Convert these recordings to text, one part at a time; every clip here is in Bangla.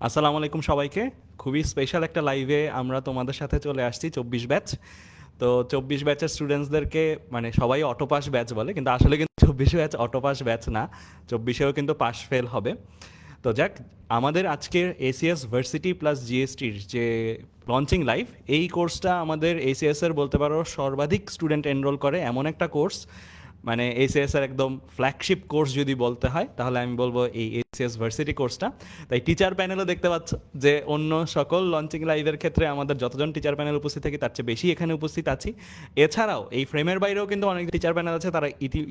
আসসালামু আলাইকুম সবাইকে। খুবই স্পেশাল একটা লাইভে আমরা তোমাদের সাথে চলে আসছি 24 ব্যাচ। তো 24 ব্যাচের স্টুডেন্টসদেরকে মানে সবাই অটোপাস ব্যাচ বলে, কিন্তু আসলে কিন্তু 24 ব্যাচ অটোপাস ব্যাচ না, 24-এও কিন্তু পাস ফেল হবে। তো যাক, আমাদের আজকের এসিএস ভার্সিটি প্লাস জিএসটির যে লঞ্চিং লাইভ, এই কোর্সটা আমাদের এসিএস এর বলতে পারো সর্বাধিক স্টুডেন্ট এনরোল করে এমন একটা কোর্স, মানে এসিএস এর একদম ফ্ল্যাগশিপ কোর্স যদি বলতে হয় তাহলে আমি বলবো এই এসিএস ভার্সিটি কোর্সটা। তাই টিচার প্যানেলও দেখতে পাচ্ছ যে অন্য সকল লঞ্চিং লাইভের ক্ষেত্রে আমাদের যতজন টিচার প্যানেল উপস্থিত থাকি তার চেয়ে বেশি এখানে উপস্থিত আছি। এছাড়াও এই ফ্রেমের বাইরেও কিন্তু অনেক টিচার প্যানেল আছে, তারা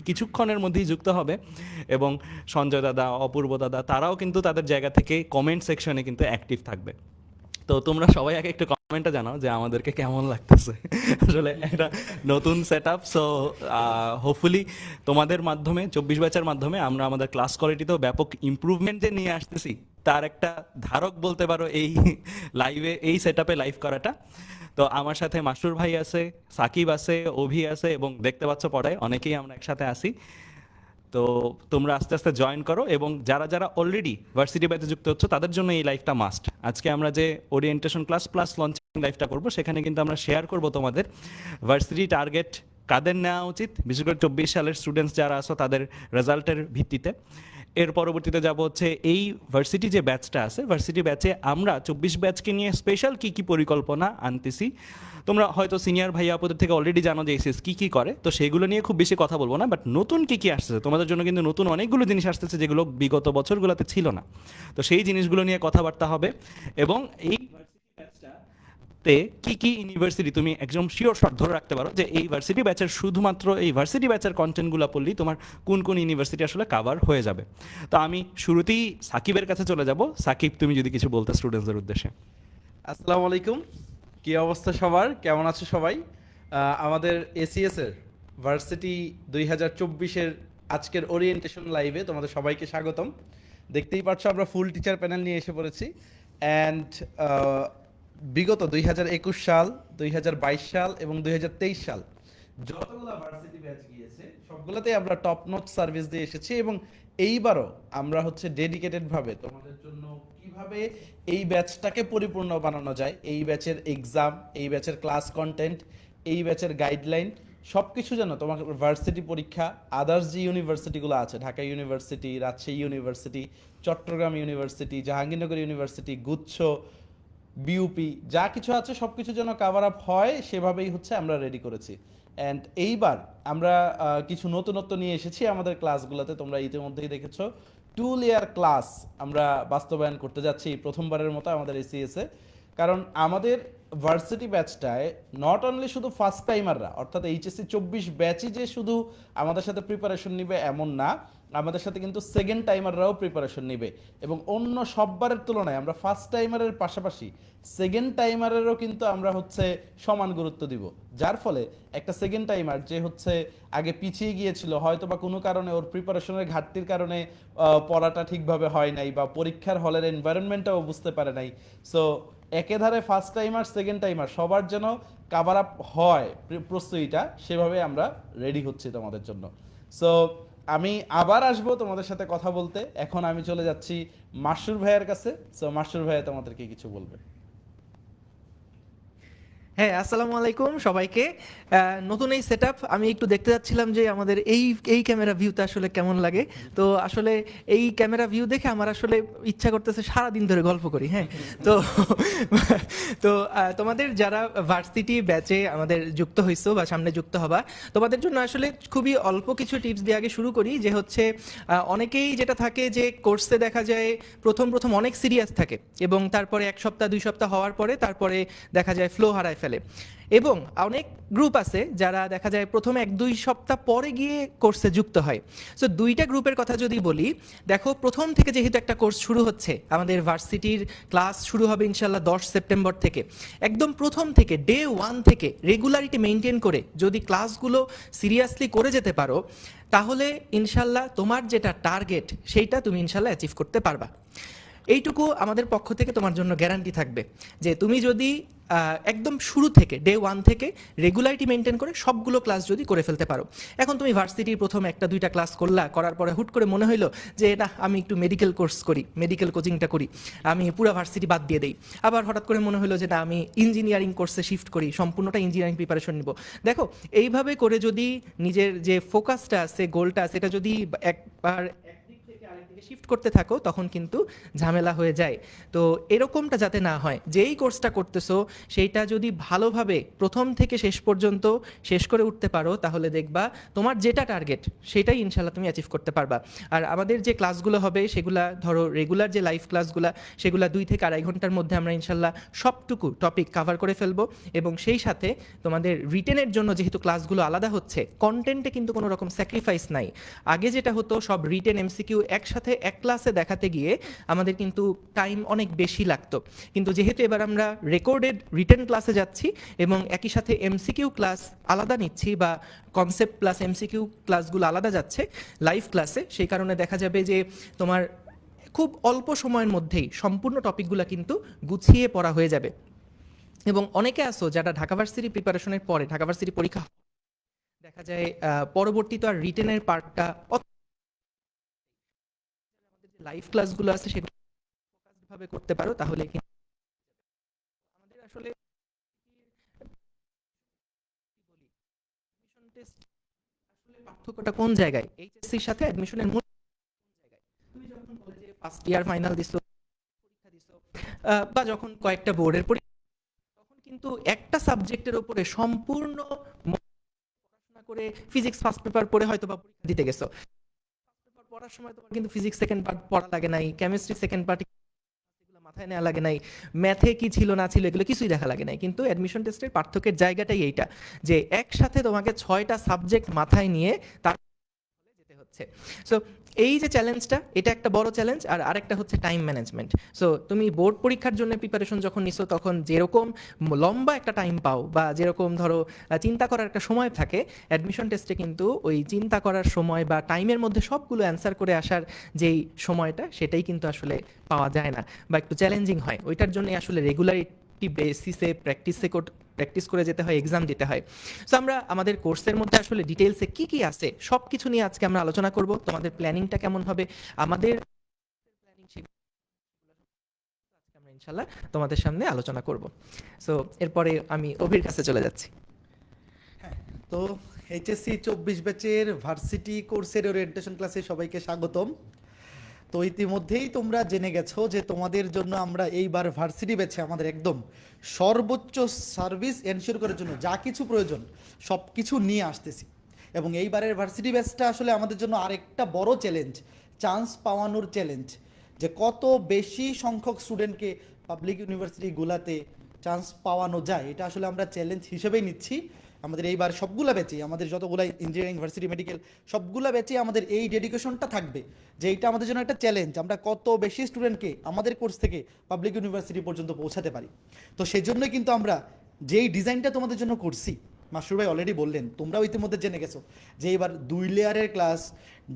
কিছুক্ষণের মধ্যেই যুক্ত হবে। এবং সঞ্জয় দাদা, অপূর্ব দাদা, তারাও কিন্তু তাদের জায়গা থেকে কমেন্ট সেকশনে কিন্তু অ্যাক্টিভ থাকবে। তো তোমরা সবাই আগে একটু কমেন্টে জানাও যে আমাদেরকে কেমন লাগতেছে। আসলে একটা নতুন সেট আপ, সো হোপফুলি তোমাদের মাধ্যমে 24 ব্যাচের মাধ্যমে আমরা আমাদের ক্লাস কোয়ালিটিতেও ব্যাপক ইমপ্রুভমেন্ট যে নিয়ে আসতেছি তার একটা ধারক বলতে পারো এই লাইভে, এই সেট আপে লাইভ করাটা। তো আমার সাথে মাসুর ভাই আছে, সাকিব আছে, অভি আছে, এবং দেখতে পাচ্ছ পড়ায় অনেকেই আমরা একসাথে আসি। তো তোমরা আস্তে আস্তে জয়েন করো, এবং যারা যারা অলরেডি ভার্সিটি ব্যাচে যুক্ত হচ্ছে তাদের জন্য এই লাইফটা মাস্ট। আজকে আমরা যে ওরিয়েন্টেশন ক্লাস প্লাস লঞ্চিং লাইফটা করব, সেখানে কিন্তু আমরা শেয়ার করব তোমাদের ভার্সিটি টার্গেট কাদের নেওয়া উচিত, বিশেষ করে 24 সালের স্টুডেন্টস যারা আসো তাদের রেজাল্টের ভিত্তিতে। এর পরবর্তীতে যাব হচ্ছে এই ভার্সিটি যে ব্যাচটা আছে, ভার্সিটি ব্যাচে আমরা 24 ব্যাচকে নিয়ে স্পেশাল কী কী পরিকল্পনা আনতেছি। তোমরা হয়তো সিনিয়র ভাই আপুদের থেকে অলরেডি জানো যে এসএস কী কী করে, তো সেগুলো নিয়ে খুব বেশি কথা বলবো না, বাট নতুন কী কী আসতেছে তোমাদের জন্য, কিন্তু নতুন অনেকগুলো জিনিস আসতেছে যেগুলো বিগত বছরগুলোতে ছিল না। তো সেই জিনিসগুলো নিয়ে কথাবার্তা হবে। এবং এই তে কি কি ইউনিভার্সিটি তুমি একদম শিওর শট ধরে রাখতে পারো যে এই ভার্সিটি ব্যাচের, শুধুমাত্র এই ভার্সিটি ব্যাচের কন্টেন্টগুলো পড়লেই তোমার কোন কোন ইউনিভার্সিটি আসলে কাভার হয়ে যাবে। তো আমি শুরুতেই সাকিবের কাছে চলে যাব। সাকিব, তুমি যদি কিছু বলতে স্টুডেন্টসদের উদ্দেশ্যে। আসসালামু আলাইকুম। কি অবস্থা সবার, কেমন আছো সবাই? আমাদের এসিএস এর ভার্সিটি 2024-এর আজকের ওরিয়েন্টেশন লাইভে তোমাদের সবাইকে স্বাগতম। দেখতেই পাচ্ছ আমরা ফুল টিচার প্যানেল নিয়ে এসে পড়েছি। অ্যান্ড বিগত 2021 সাল, 2022 সাল এবং 2023 সাল যতগুলো ভার্সিটি ব্যাচ গিয়েছে সবগুলোতেই আমরা টপ নোট সার্ভিস দিয়ে এসেছি, এবং এইবারও আমরা হচ্ছে ডেডিকেটেড ভাবে তোমাদের জন্য কিভাবে এই ব্যাচটাকে পরিপূর্ণ বানানো যায়, এই ব্যাচের এক্সাম, এই ব্যাচের ক্লাস কন্টেন্ট, এই ব্যাচের গাইডলাইন সব কিছু যেন তোমার ভার্সিটি পরীক্ষা, আদার্স যে ইউনিভার্সিটিগুলো আছে, Dhaka university, Rajshahi university, Chattogram university, Jahangirnagar university, গুচ্ছ, বিউপি, যা কিছু আছে সব কিছু যেন কাভার আপ হয় সেভাবেই হচ্ছে আমরা রেডি করেছি। অ্যান্ড এইবার আমরা কিছু নতুনত্ব নিয়ে এসেছি আমাদের ক্লাসগুলোতে, তোমরা ইতিমধ্যেই দেখেছো। 2 লেয়ার ক্লাস আমরা বাস্তবায়ন করতে যাচ্ছি প্রথমবারের মতো আমাদের এসিএসে। কারণ আমাদের ভার্সিটি ব্যাচটায় নট অনলি শুধু ফার্স্ট টাইমাররা, অর্থাৎ এইচএসসি 24 ব্যাচই যে শুধু আমাদের সাথে প্রিপারেশন নিবে এমন না, আমাদের সাথে কিন্তু সেকেন্ড টাইমাররাও প্রিপারেশন নিবে। এবং অন্য সববারের তুলনায় আমরা ফার্স্ট টাইমারের পাশাপাশি সেকেন্ড টাইমারেরও কিন্তু আমরা হচ্ছে সমান গুরুত্ব দিব। যার ফলে একটা সেকেন্ড টাইমার যে হচ্ছে আগে পিছিয়ে গিয়েছিল, হয়তো বা কোনো কারণে ওর প্রিপারেশনের ঘাটতির কারণে পড়াটা ঠিকভাবে হয় নাই, বা পরীক্ষার হলের এনভায়রনমেন্টটাও বুঝতে পারে নাই, সো একেধারে ফার্স্ট টাইমার সেকেন্ড টাইমার সবার যেন কাভার আপ হয় প্রস্তুতিটা, সেভাবে আমরা রেডি হচ্ছি তোমাদের জন্য। সো আমি আবার আসবো তোমাদের সাথে কথা বলতে। এখন আমি চলে যাচ্ছি মাসুর ভাইয়ের কাছে। সো মাসুর ভাইয়া তোমাদেরকে কিছু বলবে। হ্যাঁ, আসসালামু আলাইকুম সবাইকে। নতুন এই সেটআপ আমি একটু দেখতে যাচ্ছিলাম যে আমাদের এই এই ক্যামেরা ভিউটা আসলে কেমন লাগে। তো আসলে এই ক্যামেরা ভিউ দেখে আমার আসলে ইচ্ছা করতেছে সারা দিন ধরে গল্প করি। হ্যাঁ, তো তো তোমাদের যারা ভার্সিটি ব্যাচে আমাদের যুক্ত হইছো বা সামনে যুক্ত হবা, তোমাদের জন্য আসলে খুবই অল্প কিছু টিপস দিয়ে আগে শুরু করি। যে হচ্ছে অনেকেই যেটা থাকে যে কোর্সে দেখা যায় প্রথম প্রথম অনেক সিরিয়াস থাকে, এবং তারপরে 1 সপ্তাহ 2 সপ্তাহ হওয়ার পরে তারপরে দেখা যায় ফ্লো হারায় ফেলে। এবং অনেক গ্রুপ আছে যারা দেখা যায় প্রথমে 1-2 সপ্তাহ পরে গিয়ে কোর্সে যুক্ত হয়। সো দুইটা গ্রুপের কথা যদি বলি, দেখো প্রথম থেকে যেহেতু একটা কোর্স শুরু হচ্ছে, আমাদের ভার্সিটির ক্লাস শুরু হবে ইনশাল্লাহ 10 সেপ্টেম্বর থেকে। একদম প্রথম থেকে ডে 1 থেকে রেগুলারিটি মেনটেন করে যদি ক্লাসগুলো সিরিয়াসলি করে যেতে পারো, তাহলে ইনশাল্লাহ তোমার যেটা টার্গেট সেইটা তুমি ইনশাল্লাহ অ্যাচিভ করতে পারবা। এইটুকু আমাদের পক্ষ থেকে তোমার জন্য গ্যারান্টি থাকবে যে তুমি যদি একদম শুরু থেকে ডে 1 থেকে রেগুলারিটি মেনটেন করে সবগুলো ক্লাস যদি করে ফেলতে পারো। এখন তুমি ভার্সিটির প্রথম 1-2টা ক্লাস করার পরে হুট করে মনে হইলো যে না আমি একটু মেডিকেল কোর্স করি, মেডিকেল কোচিংটা করি, আমি পুরো ভার্সিটি বাদ দিয়ে দেই। আবার হঠাৎ করে মনে হলো যে না আমি ইঞ্জিনিয়ারিং কোর্সে শিফট করি, সম্পূর্ণটা ইঞ্জিনিয়ারিং প্রিপারেশন নিব। দেখো এইভাবে করে যদি নিজের যে ফোকাসটা আছে, গোলটা আছে, এটা যদি একবার একদিক থেকে আরেকদিকে শিফট করতে থাকো তখন কিন্তু ঝামেলা হয়ে যায়। তো এরকমটা যাতে না হয়, যেই কোর্সটা করতেছো সেইটা যদি ভালোভাবে প্রথম থেকে শেষ পর্যন্ত শেষ করে উঠতে পারো তাহলে দেখবা তোমার যেটা টার্গেট সেটাই ইনশাল্লাহ তুমি অ্যাচিভ করতে পারবা। আর আমাদের যে ক্লাসগুলো হবে সেগুলা ধরো রেগুলার যে লাইভ ক্লাসগুলো সেগুলা 2 থেকে 2.5 ঘন্টার মধ্যে আমরা ইনশাল্লাহ সবটুকু টপিক কভার করে ফেলবো। এবং সেই সাথে তোমাদের রিটেনের জন্য যেহেতু ক্লাসগুলো আলাদা হচ্ছে, কন্টেন্টে কিন্তু কোনো রকম স্যাক্রিফাইস নাই। আগে যেটা হতো সব রিটেন এমসিকিউ একসাথে এক ক্লাসে দেখাতে গিয়ে আমাদের কিন্তু টাইম অনেক বেশি লাগতো, কিন্তু যেহেতু এবার আমরা রেকর্ডেড রিটেন ক্লাসে যাচ্ছি এবং একই সাথে এমসিকিউ ক্লাস আলাদা নিচ্ছি বা কনসেপ্ট প্লাস এমসিকিউ ক্লাসগুলো আলাদা যাচ্ছে লাইভ ক্লাসে, সেই কারণে দেখা যাবে যে তোমার খুব অল্প সময়ের মধ্যেই সম্পূর্ণ টপিকগুলো কিন্তু গুছিয়ে পড়া হয়ে যাবে। এবং অনেকে আসো যারা ঢাকা ভার্সিটি প্রিপারেশনের পরে ঢাকা ভার্সিটি পরীক্ষা দেখা যায় পরবর্তী তো আর রিটেনের পার্টটা লাইভ ক্লাসগুলো আছে সেগুলো ভাবে করতে পারো তাহলে কিন্তু আমাদের আসলে অ্যাডমিশন টেস্ট আসলে পার্থক্যটা কোন জায়গায়, এইচএসসির সাথে অ্যাডমিশনের মূল জায়গায়। তুমি যখন কলেজে ফার্স্ট ইয়ার ফাইনাল দিছো, পরীক্ষা দিছো, বা যখন কয়েকটা বোর্ডের পরীক্ষা, তখন কিন্তু একটা সাবজেক্টের উপরে সম্পূর্ণ পড়াশোনা করে ফিজিক্স ফার্স্ট পেপার পড়ে হয়তো বা পরীক্ষা দিতে গেছো। পড়ার সময় তোমার কিন্তু ফিজিক্স সেকেন্ড পার্ট পড়া লাগে নাই, কেমিস্ট্রি সেকেন্ড পার্ট এগুলো মাথায় নেওয়া লাগে নাই, ম্যাথে কি ছিল না ছিল এগুলো কিছুই দেখা লাগে নাই। কিন্তু অ্যাডমিশন টেস্টের পার্থক্যের জায়গাটাই এইটা যে একসাথে তোমাকে 6টা সাবজেক্ট মাথায় নিয়ে তার যেতে হচ্ছে। সো এই যে চ্যালেঞ্জটা, এটা একটা বড় চ্যালেঞ্জ। আর আরেকটা হচ্ছে টাইম ম্যানেজমেন্ট। সো তুমি বোর্ড পরীক্ষার জন্য প্রিপারেশন যখন নিছো তখন যেরকম লম্বা একটা টাইম পাও বা যেরকম ধরো চিন্তা করার একটা সময় থাকে, অ্যাডমিশন টেস্টে কিন্তু ওই চিন্তা করার সময় বা টাইমের মধ্যে সবগুলো অ্যান্সার করে আসার যেই সময়টা সেটাই কিন্তু আসলে পাওয়া যায় না বা একটু চ্যালেঞ্জিং হয়। ওইটার জন্য আসলে রেগুলারিটি বেসিসে প্র্যাকটিস করে যেতে হয়, এক্সাম দিতে হয়। সো আমরা আমাদের কোর্সের মধ্যে আসলে ডিটেলসে কি কি আছে সব কিছু নিয়ে আজকে আমরা আলোচনা করব। তোমাদের প্ল্যানিংটা কেমন হবে, আমাদের প্ল্যানিং, আজকে আমরা ইনশাল্লাহ তোমাদের সামনে আলোচনা করব। সো এরপরে আমি অভির কাছে চলে যাচ্ছি। তো এইচএসসি 24 ব্যাচের ভার্সিটি কোর্সের ওরিয়েন্টেশন ক্লাসে সবাইকে স্বাগতম। তো ইতিমধ্যেই তোমরা জেনে গেছো যে তোমাদের জন্য আমরা এইবার ভার্সিটি ব্যাচে আমাদের একদম সর্বোচ্চ সার্ভিস এনশিওর করার জন্য যা কিছু প্রয়োজন সব কিছু নিয়ে আসতেছি। এবং এইবারের ভার্সিটি ব্যাচটা আসলে আমাদের জন্য আরেকটা বড় চ্যালেঞ্জ, চান্স পাওয়ানোর চ্যালেঞ্জ, যে কত বেশি সংখ্যক স্টুডেন্টকে পাবলিক ইউনিভার্সিটিগুলোতে চান্স পাওয়ানো যায়, এটা আসলে আমরা চ্যালেঞ্জ হিসেবেই নিচ্ছি। আমাদের এইবার সবগুলা ব্যাচে, আমাদের যতগুলা ইঞ্জিনিয়ারিং, ভার্সিটি, মেডিকেল সবগুলা ব্যাচে আমাদের এই ডেডিকেশনটা থাকবে যে এইটা আমাদের জন্য একটা চ্যালেঞ্জ, আমরা কত বেশি স্টুডেন্টকে আমাদের কোর্স থেকে পাবলিক ইউনিভার্সিটি পর্যন্ত পৌঁছাতে পারি। তো সেই জন্যই কিন্তু আমরা যেই ডিজাইনটা তোমাদের জন্য করছি, মাসুর ভাই অলরেডি বললেন, তোমরাও ইতিমধ্যে জেনে গেছো যে এবার 2 লেয়ারের ক্লাস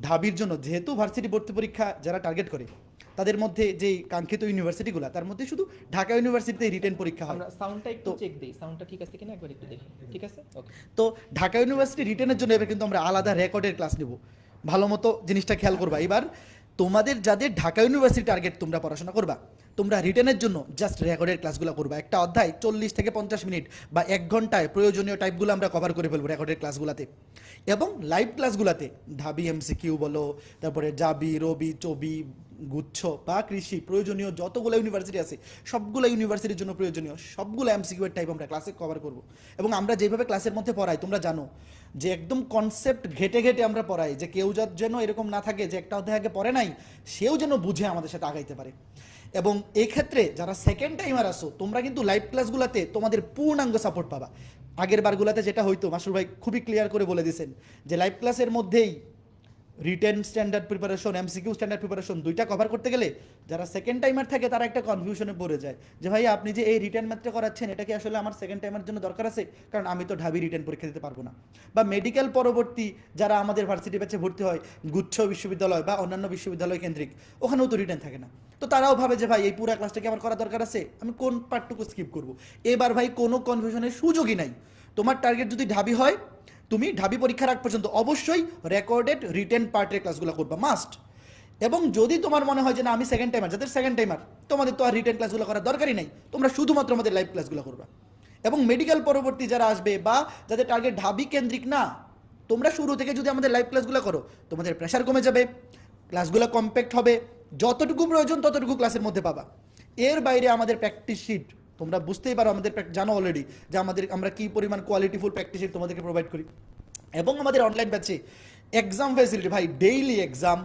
ঢাবির জন্য, যেহেতু ভার্সিটি ভর্তি পরীক্ষা যারা টার্গেট করে তাদের মধ্যে যেই কাঙ্ক্ষিত ইউনিভার্সিটিগুলো, তার মধ্যে শুধু ঢাকা ইউনিভার্সিটিতে রিটেন পরীক্ষা হয়। আমরা সাউন্ডটা একটু চেক দেই, সাউন্ডটা ঠিক আছে কিনা একবার একটু দেখি। ঠিক আছে, ওকে। তো ঢাকা ইউনিভার্সিটি রিটেনের জন্য এবার কিন্তু আমরা আলাদা রেকর্ডের ক্লাস নেব। ভালো মতো জিনিসটা খেয়াল করবা। এবার তোমাদের যাদের ঢাকা ইউনিভার্সিটি টার্গেট তোমরা পড়াশোনা করবা, তোমরা রিটেনের জন্য জাস্ট রেকর্ডের ক্লাসগুলো করবা। একটা অধ্যায় 40 থেকে 50 মিনিট বা 1 ঘন্টায় প্রয়োজনীয় টাইপগুলো আমরা কভার করে ফেলবো রেকর্ডের ক্লাসগুলোতে। এবং লাইভ ক্লাসগুলোতে ঢাবি এমসিকিউ বলো, তারপরে জাবি, রবি, চবি, গুচ্ছ বা কৃষি, প্রয়োজনীয় যতগুলো ইউনিভার্সিটি আছে সবগুলো ইউনিভার্সিটির জন্য প্রয়োজনীয় সবগুলো এমসিকিউ এর টাইপ আমরা ক্লাসে কভার করব। এবং আমরা যেভাবে ক্লাসের মধ্যে পড়াই তোমরা জানো যে একদম কনসেপ্ট ঘেটে ঘেটে আমরা পড়াই, যে কেউ যেন এরকম না থাকে যে একটা অধ্যায় আগে পড়ে নাই সেও যেন বুঝে আমাদের সাথে আগাইতে পারে। এবং এই ক্ষেত্রে যারা সেকেন্ড টাইমার আসো তোমরা কিন্তু লাইভ ক্লাসগুলোতে তোমাদের পূর্ণাঙ্গ সাপোর্ট পাবা। আগের বারগুলোতে যেটা হয়তো মাসুর ভাই খুবই ক্লিয়ার করে বলে দিয়েছেন যে লাইভ ক্লাসের মধ্যেই written standard preparation, MCQ standard preparation দুইটা কভার করতে গেলে যারা সেকেন্ড টাইমার থাকে তারা একটা কনফিউশনে পড়ে যায় যে ভাই আপনি যে এই রিটেন ম্যাথটা করাচ্ছেন এটা কি আসলে আমার সেকেন্ড টাইমার জন্য দরকার আছে, কারণ আমি তো ঢাবি রিটেন পরীক্ষা দিতে পারবো না। বা মেডিকেল পরবর্তী যারা আমাদের ভার্সিটি ব্যাচে ভর্তি হয় গুচ্ছ বিশ্ববিদ্যালয় বা অন্যান্য বিশ্ববিদ্যালয় কেন্দ্রিক, ওখানেও তো রিটেন থাকে না। তো তারাও ভাবে যে ভাই এই পুরো ক্লাসটা কি আমার করা দরকার আছে, আমি কোন পার্টটুকু স্কিপ করবো। এবার ভাই কোনো কনফিউশনের সুযোগই নাই। তোমার টার্গেট যদি ঢাবি হয়, তুমি ঢাবি পরীক্ষার আগ পর্যন্ত অবশ্যই রেকর্ডেড রিটেন পার্টের ক্লাসগুলো করবা, মাস্ট। এবং যদি তোমার মনে হয় যে না আমি সেকেন্ড টাইমার, যাদের সেকেন্ড টাইমার তোমাদের তো আর রিটেন ক্লাসগুলো করার দরকারই নেই, তোমরা শুধুমাত্র আমাদের লাইভ ক্লাসগুলো করবা। এবং মেডিকেল পরবর্তী যারা আসবে বা যাদের টার্গেট ঢাবি কেন্দ্রিক না, তোমরা শুরু থেকে যদি আমাদের লাইভ ক্লাসগুলো করো তোমাদের প্রেশার কমে যাবে, ক্লাসগুলো কম্প্যাক্ট হবে, যতটুকু প্রয়োজন ততটুকু ক্লাসের মধ্যে পাবা। এর বাইরে আমাদের প্র্যাকটিস শিট তোমরা বুঝতেই পারো, আমাদের জানো অলরেডি যে আমরা কি পরিমাণ কোয়ালিটিফুল প্র্যাকটিস শিট তোমাদেরকে প্রোভাইড করি। এবং আমাদের অনলাইন ব্যাচে এক্সাম ফ্যাসিলিটি ভাই, daily exam,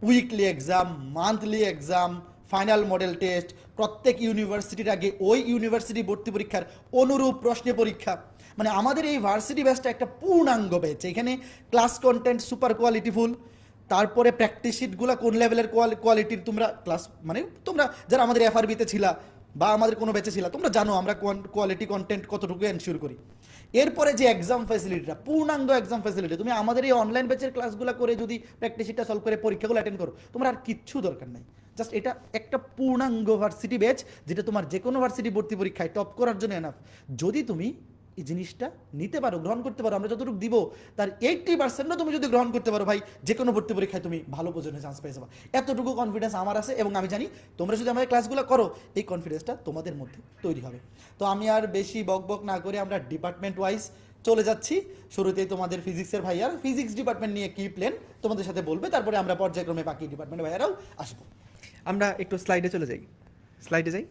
weekly exam, monthly exam, final model test, প্রত্যেক ইউনিভার্সিটির আগে ওই ইউনিভার্সিটি ভর্তি পরীক্ষার অনুরূপ প্রশ্নে পরীক্ষা। মানে আমাদের এই ভার্সিটি ব্যাচটা একটা পূর্ণাঙ্গ ব্যাচ। এখানে ক্লাস কন্টেন্ট সুপার কোয়ালিটিফুল, তারপরে প্র্যাকটিস শিটগুলো কোন লেভেলের কোয়ালিটির, তোমরা ক্লাস মানে তোমরা যারা আমাদের এফআরবিতে ছিলা বা আমাদের কোনো ব্যাচে ছিলা তোমরা জানো আমরা কোয়ালিটি কন্টেন্ট কতটুকু এনশিওর করি। এরপরে যে এক্সাম ফ্যাসিলিটিটা, পূর্ণাঙ্গ এক্সাম ফ্যাসিলিটি, তুমি আমাদের এই অনলাইন ব্যাচের ক্লাসগুলো করে যদি প্র্যাকটিস শিটটা সলভ করে পরীক্ষাগুলো অ্যাটেন্ড করো, তোমার আর কিচ্ছু দরকার নাই। জাস্ট এটা একটা পূর্ণাঙ্গ ভার্সিটি ব্যাচ যেটা তোমার যে কোনো ভার্সিটি ভর্তি পরীক্ষায় টপ করার জন্য এনাফ। যদি তুমি এই জিনিসটা নিতে পারো, গ্রহণ করতে পারো, আমরা যতটুকু দিব তার 80%ও তুমি যদি গ্রহণ করতে পারো ভাই, যে কোনো ভর্তি পরীক্ষায় তুমি ভালো পজিশনে চান্স পেয়ে যাবা। এতটুকু কনফিডেন্স আমার আছে এবং আমি জানি তোমরা যদি আমাদের ক্লাসগুলো করো এই কনফিডেন্সটা তোমাদের মধ্যে তৈরি হবে। তো আমি আর বেশি বক না করে আমরা ডিপার্টমেন্ট ওয়াইজ চলে যাচ্ছি। শুরুতেই তোমাদের ফিজিক্সের ভাইয়ার ফিজিক্স ডিপার্টমেন্ট নিয়ে কি প্ল্যান তোমাদের সাথে বলবে, তারপরে আমরা পর্যায়ক্রমে বাকি ডিপার্টমেন্টের ভাইয়ারাও আসবো। আমরা একটু স্লাইডে চলে যাই, স্লাইডে যাই।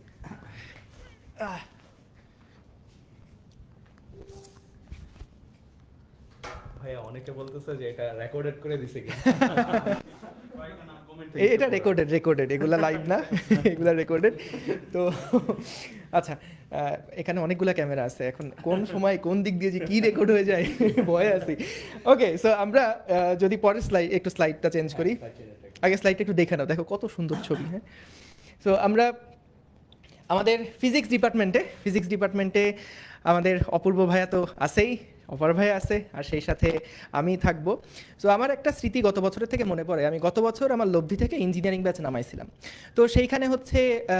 ভাইয়া অনেকে বলতেছে যে এটা রেকর্ডেড করে দিছে কি এটা রেকর্ডেড, এগুলা লাইভ না, এগুলা রেকর্ডেড। তো আচ্ছা, এখানে অনেকগুলা ক্যামেরা আছে, এখন কোন সময় কোন দিক দিয়ে যে কি রেকর্ড হয়ে যায় ভয়ে আছি। ওকে, সো আমরা যদি পরের একটু স্লাইডটা চেঞ্জ করি, আগে স্লাইডটা একটু দেখে নাও, দেখো কত সুন্দর ছবি। হ্যাঁ, সো আমরা আমাদের ফিজিক্স ডিপার্টমেন্টে আমাদের অপূর্ব ভাইয়া তো আছেই, অপর ভাই আছে, আর সেই সাথে আমি থাকবো। সো আমার একটা স্মৃতি গত বছরের থেকে মনে পড়ে, আমি গত বছর আমার লব্ধি থেকে ইঞ্জিনিয়ারিং ব্যাচ নামাইছিলাম। তো সেইখানে হচ্ছে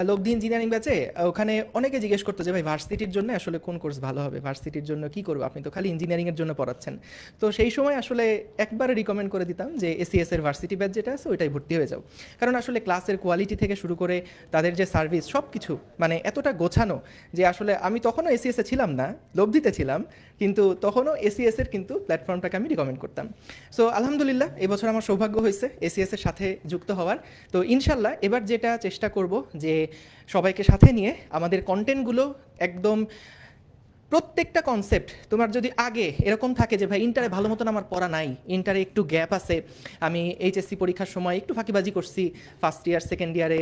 লব্ধি ইঞ্জিনিয়ারিং ব্যাচে ওখানে অনেকে জিজ্ঞেস করতো যে ভাই ভার্সিটির জন্য আসলে কোন কোর্স ভালো হবে, ভার্সিটির জন্য কি করবো, আপনি তো খালি ইঞ্জিনিয়ারিংয়ের জন্য পড়াচ্ছেন। তো সেই সময় আসলে একবারে রিকমেন্ড করে দিতাম যে এসিএস এর ভার্সিটি ব্যাচ যেটা আছে ওইটাই ভর্তি হয়ে যাও, কারণ আসলে ক্লাসের কোয়ালিটি থেকে শুরু করে তাদের যে সার্ভিস সব কিছু মানে এতটা গোছানো যে আসলে আমি তখনও এসিএসে ছিলাম না, লব্ধিতে ছিলাম, কিন্তু তখনও এসিএস এর কিন্তু প্ল্যাটফর্মটাকে আমি রিকমেন্ড করতাম। সো আলহামদুলিল্লাহ এবছর আমার সৌভাগ্য হয়েছে এসিএস এর সাথে যুক্ত হওয়ার। তো ইনশাল্লাহ এবার যেটা চেষ্টা করব যে সবাইকে সাথে নিয়ে আমাদের কন্টেন্টগুলো একদম প্রত্যেকটা কনসেপ্ট, তোমার যদি আগে এরকম থাকে যে ভাই ইন্টারে ভালো মতন আমার পড়া নাই, ইন্টারে একটু গ্যাপ আছে, আমি এইচএসসি পরীক্ষার সময় একটু ফাঁকিবাজি করছি, ফার্স্ট ইয়ার সেকেন্ড ইয়ারে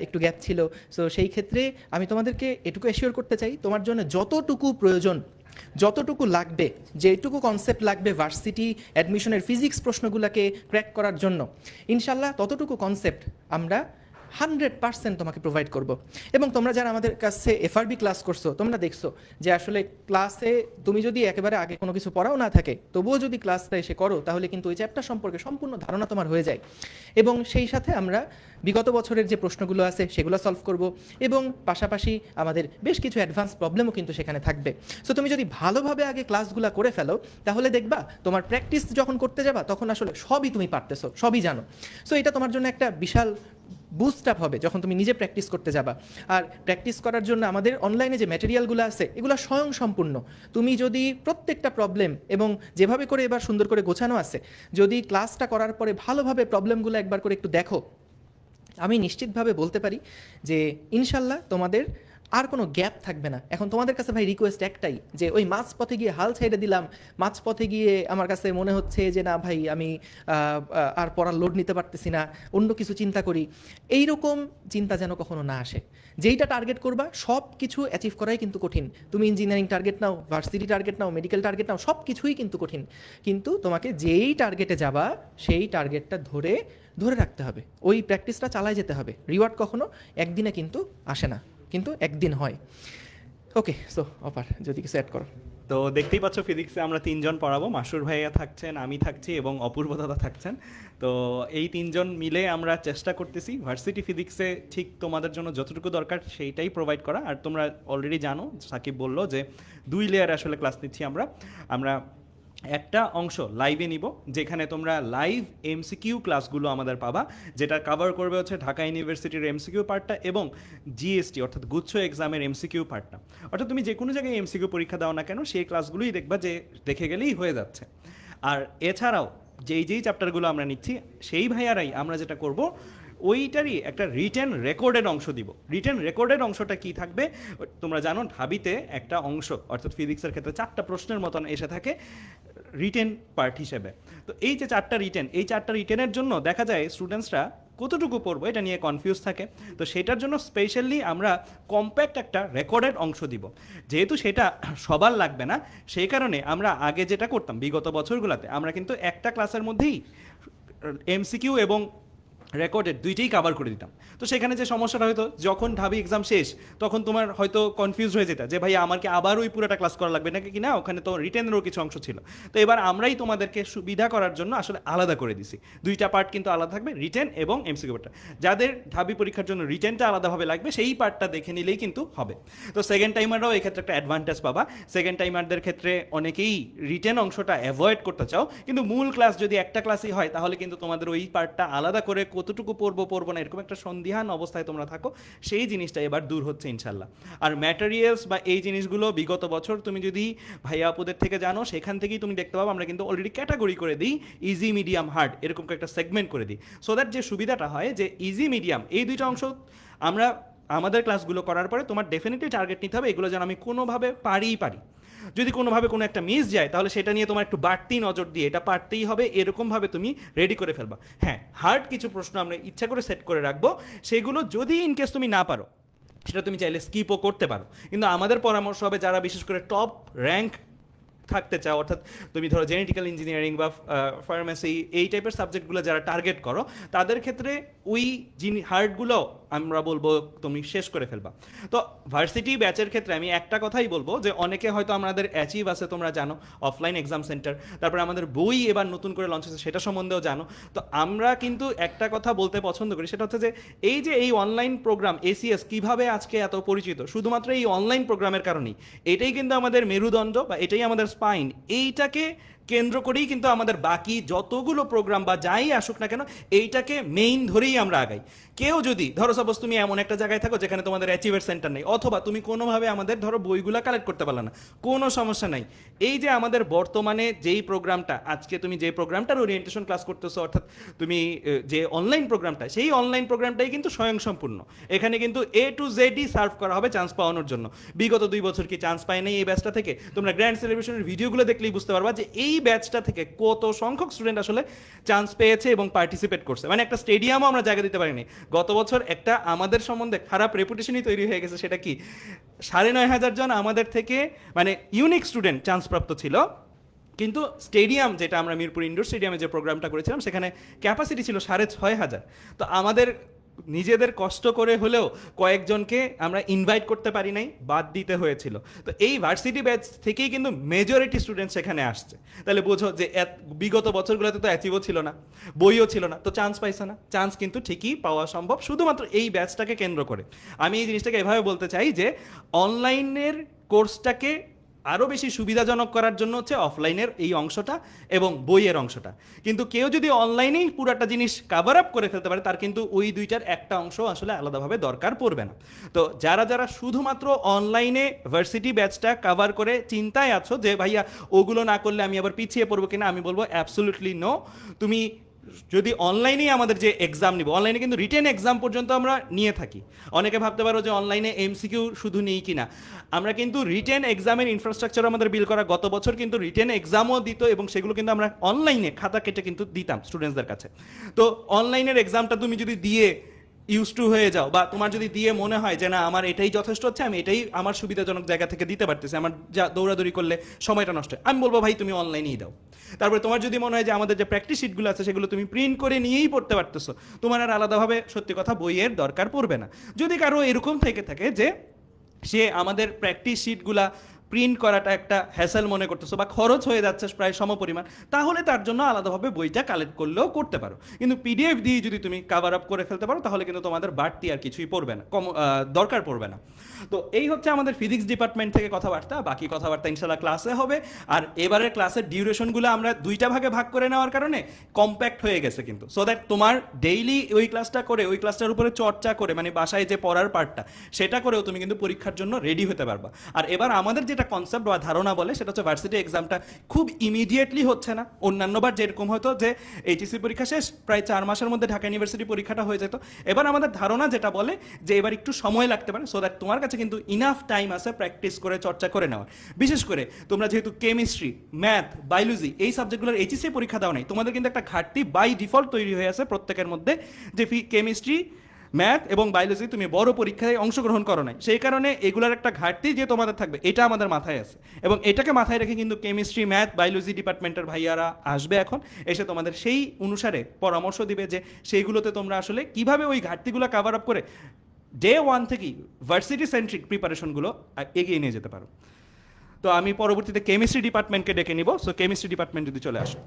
একটু গ্যাপ ছিল, সো সেই ক্ষেত্রে আমি তোমাদেরকে এটুকু অ্যাসিওর করতে চাই তোমার জন্য যতটুকু প্রয়োজন, যতটুকু লাগবে, যেটুকু কনসেপ্ট লাগবে ভার্সিটি অ্যাডমিশনের ফিজিক্স প্রশ্নগুলোকে ক্র্যাক করার জন্য, ইনশাল্লাহ ততটুকু কনসেপ্ট আমরা 100% তোমাকে প্রোভাইড করব। এবং তোমরা যারা আমাদের কাছে এফআরবি ক্লাস করছো তোমরা দেখছো যে আসলে ক্লাসে তুমি যদি একেবারে আগে কোনো কিছু পড়াও না থাকে তবুও যদি ক্লাসটা এসে করো তাহলে কিন্তু ওই চ্যাপ্টার সম্পর্কে সম্পূর্ণ ধারণা তোমার হয়ে যায়। এবং সেই সাথে আমরা বিগত বছরের যে প্রশ্নগুলো আছে সেগুলো সলভ করব এবং পাশাপাশি আমাদের বেশ কিছু অ্যাডভান্স প্রবলেমও কিন্তু সেখানে থাকবে। সো তুমি যদি ভালোভাবে আগে ক্লাসগুলো করে ফেলো তাহলে দেখবা তোমার প্র্যাকটিস যখন করতে যাবা তখন আসলে সবই তুমি পারতেছো, সবই জানো। সো এটা তোমার জন্য একটা বিশাল বুস্ট আপ হবে যখন তুমি নিজে প্র্যাকটিস করতে যাবা। আর প্র্যাকটিস করার জন্য আমাদের অনলাইনে যে ম্যাটেরিয়ালগুলো আছে এগুলো স্বয়ংসম্পূর্ণ। তুমি যদি প্রত্যেকটা প্রবলেম এবং যেভাবে করে এবার সুন্দর করে গোছানো আছে, যদি ক্লাসটা করার পরে ভালোভাবে প্রবলেমগুলো একবার করে একটু দেখো, আমি নিশ্চিতভাবে বলতে পারি যে ইনশাল্লাহ তোমাদের আর কোনো গ্যাপ থাকবে না। এখন তোমাদের কাছে ভাই রিকোয়েস্ট একটাই, যে ওই মাঝ পথে গিয়ে হাল ছেড়ে দিলাম, মাঝ পথে গিয়ে আমার কাছে মনে হচ্ছে যে না ভাই আমি আর পড়ার লোড নিতে পারতেছি না, অন্য কিছু চিন্তা করি, এইরকম চিন্তা যেন কখনো না আসে। যেইটা টার্গেট করবা সব কিছু অ্যাচিভ করাই কিন্তু কঠিন। তুমি ইঞ্জিনিয়ারিং টার্গেট নাও, ভার্সিটি টার্গেট নাও, মেডিকেল টার্গেট নাও, সব কিছুই কিন্তু কঠিন। কিন্তু তোমাকে যেই টার্গেটে যাবা সেই টার্গেটটা ধরে ধরে রাখতে হবে, ওই প্র্যাকটিসটা চালায় যেতে হবে। রিওয়ার্ড কখনো একদিনে কিন্তু আসে না, কিন্তু একদিন হয়। ওকে, সো অপার যদি কিছু অ্যাড করো। তো দেখতেই পাচ্ছ ফিজিক্সে আমরা তিনজন পড়াবো, মাসুর ভাইয়া থাকছেন, আমি থাকছি এবং অপূর্ব দাদা থাকছেন। তো এই তিনজন মিলে আমরা চেষ্টা করতেছি ভার্সিটি ফিজিক্সে ঠিক তোমাদের জন্য যতটুকু দরকার সেইটাই প্রোভাইড করা। আর তোমরা অলরেডি জানো, সাকিব বললো যে 2 লেয়ারে আসলে ক্লাস নিচ্ছি আমরা একটা অংশ লাইভে নিব, যেখানে তোমরা লাইভ এমসিকিউ ক্লাসগুলো আমাদের পাবা, যেটা কভার করবে হচ্ছে ঢাকা ইউনিভার্সিটির এমসিকিউ পার্টটা এবং জিএসটি অর্থাৎ গুচ্ছ এক্সামের এমসিকিউ পার্টটা। অর্থাৎ তুমি যে কোনো জায়গায় এমসিকিউ পরীক্ষা দাও না কেন, সেই ক্লাসগুলোই দেখবা যে দেখে গেলেই হয়ে যাচ্ছে। আর এছাড়াও যেই চ্যাপ্টারগুলো আমরা নিচ্ছি, সেই ভাইয়ারাই আমরা যেটা করব ওইটারই একটা রিটেন রেকর্ডেড অংশ দিব। রিটেন রেকর্ডেড অংশটা কি থাকবে, তোমরা জানো ঢাবিতে একটা অংশ অর্থাৎ ফিজিক্সের ক্ষেত্রে 4টা প্রশ্নের মতন এসে থাকে রিটেন পার্ট হিসেবে। তো এই যে 4টা রিটেন, এই 4টা রিটেনের জন্য দেখা যায় স্টুডেন্টসরা কতটুকু পড়বো এটা নিয়ে কনফিউজ থাকে। তো সেটার জন্য স্পেশালি আমরা কম্প্যাক্ট একটা রেকর্ডেড অংশ দিব। যেহেতু সেটা সবার লাগবে না, সেই কারণে আমরা আগে যেটা করতাম বিগত বছরগুলোতে, আমরা কিন্তু একটা ক্লাসের মধ্যেই এমসিকিউ এবং রেকর্ডেড দুইটাই কভার করে দিতাম। তো সেখানে যে সমস্যাটা হতো, যখন ঢাবি এক্সাম শেষ তখন তোমার হয়তো কনফিউজ হয়ে যেত যে ভাই আমার কি আবার ওই পুরোটা ক্লাস করা লাগবে নাকি না, ওখানে তো রিটেনেরও কিছু অংশ ছিল। তো এবার আমরাই তোমাদেরকে সুবিধা করার জন্য আসলে আলাদা করে দিছি, 2টা পার্ট কিন্তু আলাদা থাকবে, রিটেন এবং এমসিকিউ পার্টটা। যাদের ঢাবি পরীক্ষার জন্য রিটেনটা আলাদাভাবে লাগবে সেই পার্টটা দেখে নিলেই কিন্তু হবে। তো সেকেন্ড টাইমাররাও এই ক্ষেত্রে একটা অ্যাডভান্টেজ পাবা। সেকেন্ড টাইমারদের ক্ষেত্রে অনেকেই রিটেন অংশটা অ্যাভয়েড করতে চাও, কিন্তু মূল ক্লাস যদি একটা ক্লাসই হয় তাহলে কিন্তু তোমাদের ওই পার্টটা আলাদা করে কতটুকু পড়বো না এরকম একটা সন্দিহান অবস্থায় তোমরা থাকো, সেই জিনিসটা এবার দূর হচ্ছে ইনশাল্লাহ। আর ম্যাটেরিয়ালস বা এই জিনিসগুলো বিগত বছর তুমি যদি ভাইয়া আপুদের থেকে জানো, সেখান থেকেই তুমি দেখতে পাবো আমরা কিন্তু অলরেডি ক্যাটাগরি করে দিই, ইজি মিডিয়াম হার্ড এরকম একটা সেগমেন্ট করে দিই, সো দ্যাট যে সুবিধাটা হয় যে ইজি মিডিয়াম এই 2টা অংশ আমরা আমাদের ক্লাসগুলো করার পরে তোমার ডেফিনেটলি টার্গেট নিতে হবে এগুলো যেন আমি কোনোভাবে পারি। যদি কোনোভাবে কোনো একটা মিস যায় তাহলে সেটা নিয়ে তোমার একটু বাড়তি নজর দিয়ে এটা পারতেই হবে এরকমভাবে তুমি রেডি করে ফেলবা। হ্যাঁ, হার্ড কিছু প্রশ্ন আমরা ইচ্ছা করে সেট করে রাখবো, সেগুলো যদি ইনকেস তুমি না পারো সেটা তুমি চাইলে স্কিপও করতে পারো। কিন্তু আমাদের পরামর্শ হবে যারা বিশেষ করে টপ র্যাঙ্ক থাকতে চাও, অর্থাৎ তুমি ধরো জেনেটিক্যাল ইঞ্জিনিয়ারিং বা ফার্মেসি এই টাইপের সাবজেক্টগুলো যারা টার্গেট করো, তাদের ক্ষেত্রে ওই হার্ডগুলো আমরা বলবো তুমি শেষ করে ফেলবা। তো ভার্সিটি ব্যাচের ক্ষেত্রে আমি একটা কথাই বলবো যে অনেকে হয়তো আমাদের অ্যাচিভ আছে তোমরা জানো, অফলাইন এক্সাম সেন্টার, তারপরে আমাদের বই এবার নতুন করে লঞ্চ হয়েছে সেটা সম্বন্ধেও জানো। তো আমরা কিন্তু একটা কথা বলতে পছন্দ করি, সেটা হচ্ছে যে এই অনলাইন প্রোগ্রাম এসিএস কিভাবে আজকে এত পরিচিত, শুধুমাত্র এই অনলাইন প্রোগ্রামের কারণেই। এটাই কিন্তু আমাদের মেরুদণ্ড বা এটাই আমাদের স্পাইন, এইটাকে কেন্দ্র করেই কিন্তু আমাদের বাকি যতগুলো প্রোগ্রাম বা যাই আসুক না কেন এইটাকে মেইন ধরেই আমরা আগাই। কেউ যদি ধরো সাপোজ তুমি এমন একটা জায়গায় থাকো যেখানে তোমাদের অ্যাচিভের সেন্টার নেই, অথবা তুমি কোনোভাবে আমাদের ধরো বইগুলো কালেক্ট করতে পারলে না, কোনো সমস্যা নাই। এই যে আমাদের বর্তমানে যেই প্রোগ্রামটা আজকে তুমি যে প্রোগ্রামটার ওরিয়েন্টেশন ক্লাস করতেছো, অর্থাৎ তুমি যে অনলাইন প্রোগ্রামটা, সেই অনলাইন প্রোগ্রামটাই কিন্তু স্বয়ংসম্পূর্ণ। এখানে কিন্তু A to Z সার্ভ করা হবে চান্স পাওয়ানোর জন্য। বিগত 2 বছর কি চান্স পায় নাই এই ব্যাচটা থেকে? তোমরা গ্র্যান্ড সেলিব্রেশনের ভিডিওগুলো দেখলেই বুঝতে পারবা যে এই ব্যাচটা থেকে কত সংখ্যক স্টুডেন্ট আসলে চান্স পেয়েছে এবং পার্টিসিপেট করছে। মানে একটা স্টেডিয়ামও আমরা জায়গা দিতে পারিনি। গত বছর একটা আমাদের সম্বন্ধে খারাপ রেপুটেশনই তৈরি হয়ে গেছে, সেটা কি 9,500 জন আমাদের থেকে মানে ইউনিক স্টুডেন্ট চান্সপ্রাপ্ত ছিল, কিন্তু স্টেডিয়াম যেটা আমরা মিরপুর ইনডোর স্টেডিয়ামে যে প্রোগ্রামটা করেছিলাম সেখানে ক্যাপাসিটি ছিল 6,500। তো আমাদের নিজেদের কষ্ট করে হলেও কয়েকজনকে আমরা ইনভাইট করতে পারি নাই, বাদ দিতে হয়েছিল। তো এই ভার্সিটি ব্যাচ থেকেই কিন্তু মেজরিটি স্টুডেন্ট সেখানে আসছে। তাহলে বোঝো যে বিগত বছরগুলোতে তো অ্যাচিভও ছিল না, বইও ছিল না, তো চান্স পাইছে না। চান্স কিন্তু ঠিকই পাওয়া সম্ভব শুধুমাত্র এই ব্যাচটাকে কেন্দ্র করে। আমি এই জিনিসটাকে এভাবে বলতে চাই যে অনলাইনের কোর্সটাকে আরও বেশি সুবিধাজনক করার জন্য হচ্ছে অফলাইনের এই অংশটা এবং বইয়ের অংশটা। কিন্তু কেউ যদি অনলাইনেই পুরাটা জিনিস কাভার আপ করে ফেলতে পারে, তার কিন্তু ওই 2টার একটা অংশ আসলে আলাদাভাবে দরকার পড়বে না। তো যারা শুধুমাত্র অনলাইনে ভার্সিটি ব্যাচটা কাভার করে চিন্তায় আছো যে ভাইয়া ওগুলো না করলে আমি আবার পিছিয়ে পড়বো কিনা, আমি বলবো অ্যাবসলিউটলি নো। তুমি যদি অনলাইনেই আমাদের যে এক্সাম নিব, অনলাইনে কিন্তু রিটেন এক্সাম পর্যন্ত আমরা নিয়ে থাকি। অনেকে ভাবতে পারো যে অনলাইনে এমসিকিউ শুধু নেই কিনা, আমরা কিন্তু রিটেন এক্সামের ইনফ্রাস্ট্রাকচার আমাদের বিল করা, গত বছর কিন্তু রিটেন এক্সামও দিত এবং সেগুলো কিন্তু আমরা অনলাইনে খাতা কেটে কিন্তু দিতাম স্টুডেন্টসদের কাছে। তো অনলাইনের এক্সামটা তুমি যদি দিয়ে ইউজ টু হয়ে যাও, বা তোমার যদি দিয়ে মনে হয় যে না আমার এটাই যথেষ্ট হচ্ছে, আমি এটাই আমার সুবিধাজনক জায়গা থেকে দিতে পারতেছি, আমার যা দৌড়াদৌড়ি করলে সময়টা নষ্ট হয়, আমি বলবো ভাই তুমি অনলাইনেই দাও। তারপরে তোমার যদি মনে হয় যে আমাদের যে প্র্যাকটিস শিটগুলো আছে সেগুলো তুমি প্রিন্ট করে নিয়েই পড়তে পারতেছো, তোমার আর আলাদাভাবে সত্যি কথা বইয়ের দরকার পড়বে না। যদি কারো এরকম থেকে থাকে যে সে আমাদের প্র্যাকটিস শিটগুলা প্রিন্ট করাটা একটা হ্যাসেল মনে করতেছো বা খরচ হয়ে যাচ্ছে প্রায় সমপরিমাণ, তাহলে তার জন্য আলাদাভাবে বইটা কালেক্ট করলেও করতে পারো। কিন্তু পিডিএফ দিয়ে যদি তুমি কাভার আপ করে ফেলতে পারো তাহলে কিন্তু তোমাদের বাড়তি আর কিছুই পড়বে না, দরকার পড়বে না। তো এই হচ্ছে আমাদের ফিজিক্স ডিপার্টমেন্ট থেকে কথাবার্তা। বাকি কথাবার্তা ইনশাল্লাহ ক্লাসে হবে। আর এবারের ক্লাসের ডিউরেশনগুলো আমরা দুইটা ভাগে ভাগ করে নেওয়ার কারণে কম্প্যাক্ট হয়ে গেছে কিন্তু, সো দ্যাট তোমার ডেইলি ওই ক্লাসটা করে ওই ক্লাসটার উপরে চর্চা করে, মানে বাসায় যে পড়ার পার্টটা সেটা করেও তুমি কিন্তু পরীক্ষার জন্য রেডি হতে পারবা। আর এবার আমাদের যেটা কনসেপ্ট বা ধারণা বলে সেটা হচ্ছে ভার্সিটি এক্সামটা খুব ইমিডিয়েটলি হচ্ছে না। অন্যান্যবার যেরকম হতো যে এইচএসসি পরীক্ষা শেষ প্রায় 4 মাসের মধ্যে ঢাকা ইউনিভার্সিটি পরীক্ষাটা হয়ে যেত, এবার আমাদের ধারণা যেটা বলে যে এবার একটু সময় লাগতে পারে, সো দ্যাট তোমার কাছে কিন্তু ইনাফ টাইম আছে প্র্যাকটিস করে চর্চা করে নেওয়ার। বিশেষ করে তোমরা যেহেতু কেমিস্ট্রি, ম্যাথ, বায়োলজি এই সাবজেক্টগুলোর এইচএসসি পরীক্ষা দাও নাই, তোমাদের কিন্তু একটা ঘাটতি বাই ডিফল্ট তৈরি হয়ে আছে প্রত্যেকের মধ্যে, যে কেমিস্ট্রি, ম্যাথ এবং বায়োলজি তুমি বড় পরীক্ষায় অংশগ্রহণ করো নাই, সেই কারণে এগুলার একটা ঘাটতি যে তোমাদের থাকবে, এটা আমাদের মাথায় আছে। এবং এটাকে মাথায় রেখে কিন্তু কেমিস্ট্রি, ম্যাথ, বায়োলজি ডিপার্টমেন্টের ভাইয়ারা আসবে এখন, এসে তোমাদের সেই অনুসারে পরামর্শ দিবে যে সেইগুলোতে তোমরা আসলে কিভাবে ওই ঘাটতিগুলো কাভার আপ করে ডে ওয়ান থেকেই ভার্সিটি সেন্ট্রিক প্রিপারেশনগুলো এগিয়ে নিয়ে যেতে পারো। তো আমি পরবর্তীতে কেমিস্ট্রি ডিপার্টমেন্টকে ডেকে নিব, সো কেমিস্ট্রি ডিপার্টমেন্ট যদি চলে আসো।